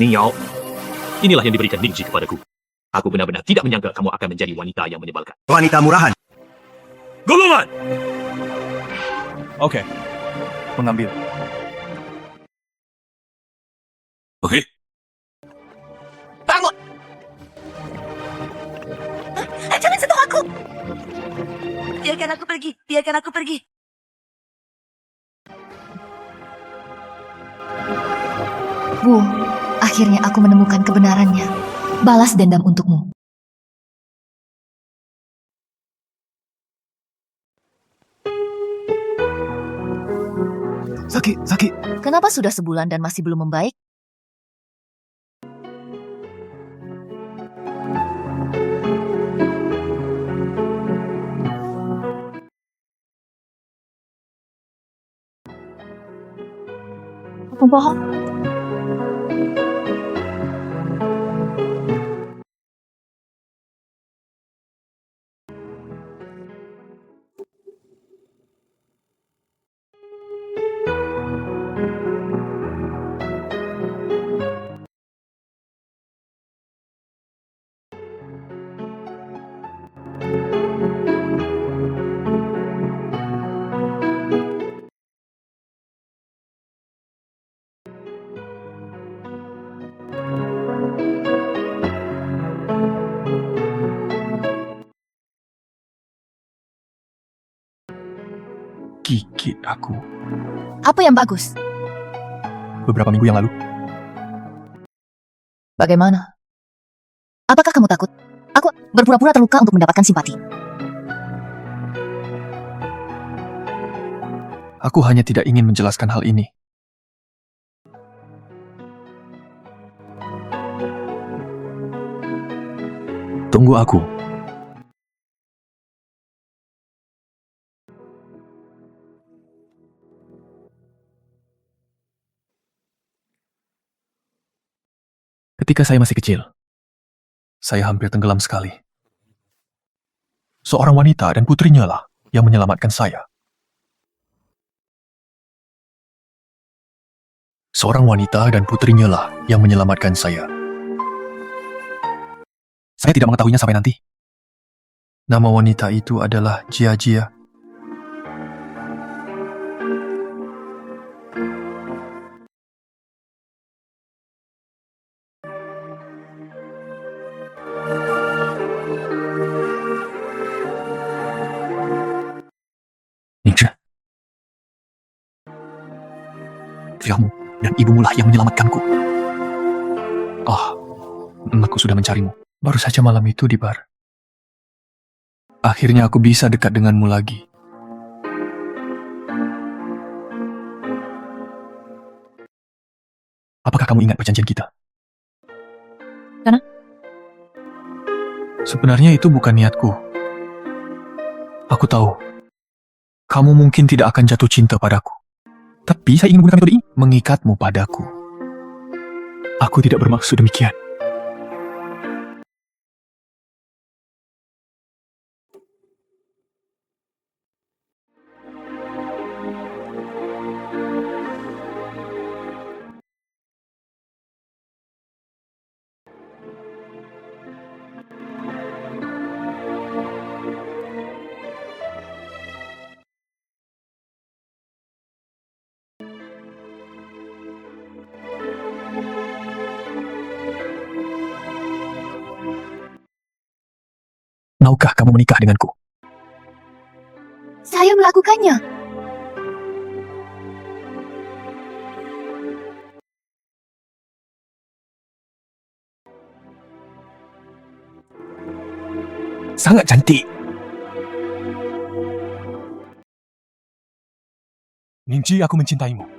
Ning Yao, inilah yang diberikan Ning Ji kepadaku. Aku benar-benar tidak menyangka kamu akan menjadi wanita yang menyebalkan. Wanita murahan. golongan! Oke. Mengambil. Oke. Bangun. Jangan sentuh aku. Biarkan aku pergi. Biarkan aku pergi. Bu, akhirnya aku menemukan kebenarannya. Balas dendam untukmu. Sakit. Kenapa sudah sebulan dan masih belum membaik? Aku bohong. Gigit aku. Apa yang bagus? Beberapa minggu yang lalu. Bagaimana? Apakah kamu takut? Aku berpura-pura terluka untuk mendapatkan simpati. Aku hanya tidak ingin menjelaskan hal ini. Tunggu aku. Ketika saya masih kecil, saya hampir tenggelam sekali. Seorang wanita dan putrinya lah yang menyelamatkan saya. Seorang wanita dan putrinya lah yang menyelamatkan saya. Saya tidak mengetahuinya sampai nanti. Nama wanita itu adalah Jia-Jia. Ningzhi. Kamu dan ibumu lah yang menyelamatkanku. Aku sudah mencarimu. Baru saja malam itu di bar. Akhirnya aku bisa dekat denganmu lagi. Apakah kamu ingat perjanjian kita? Karena? Sebenarnya itu bukan niatku. Aku tahu, kamu mungkin tidak akan jatuh cinta padaku. Tapi saya ingin menggunakan metode ini. Mengikatmu padaku. Aku tidak bermaksud demikian. Maukah kamu menikah denganku? Saya melakukannya. Sangat cantik. Ningji, aku mencintaimu.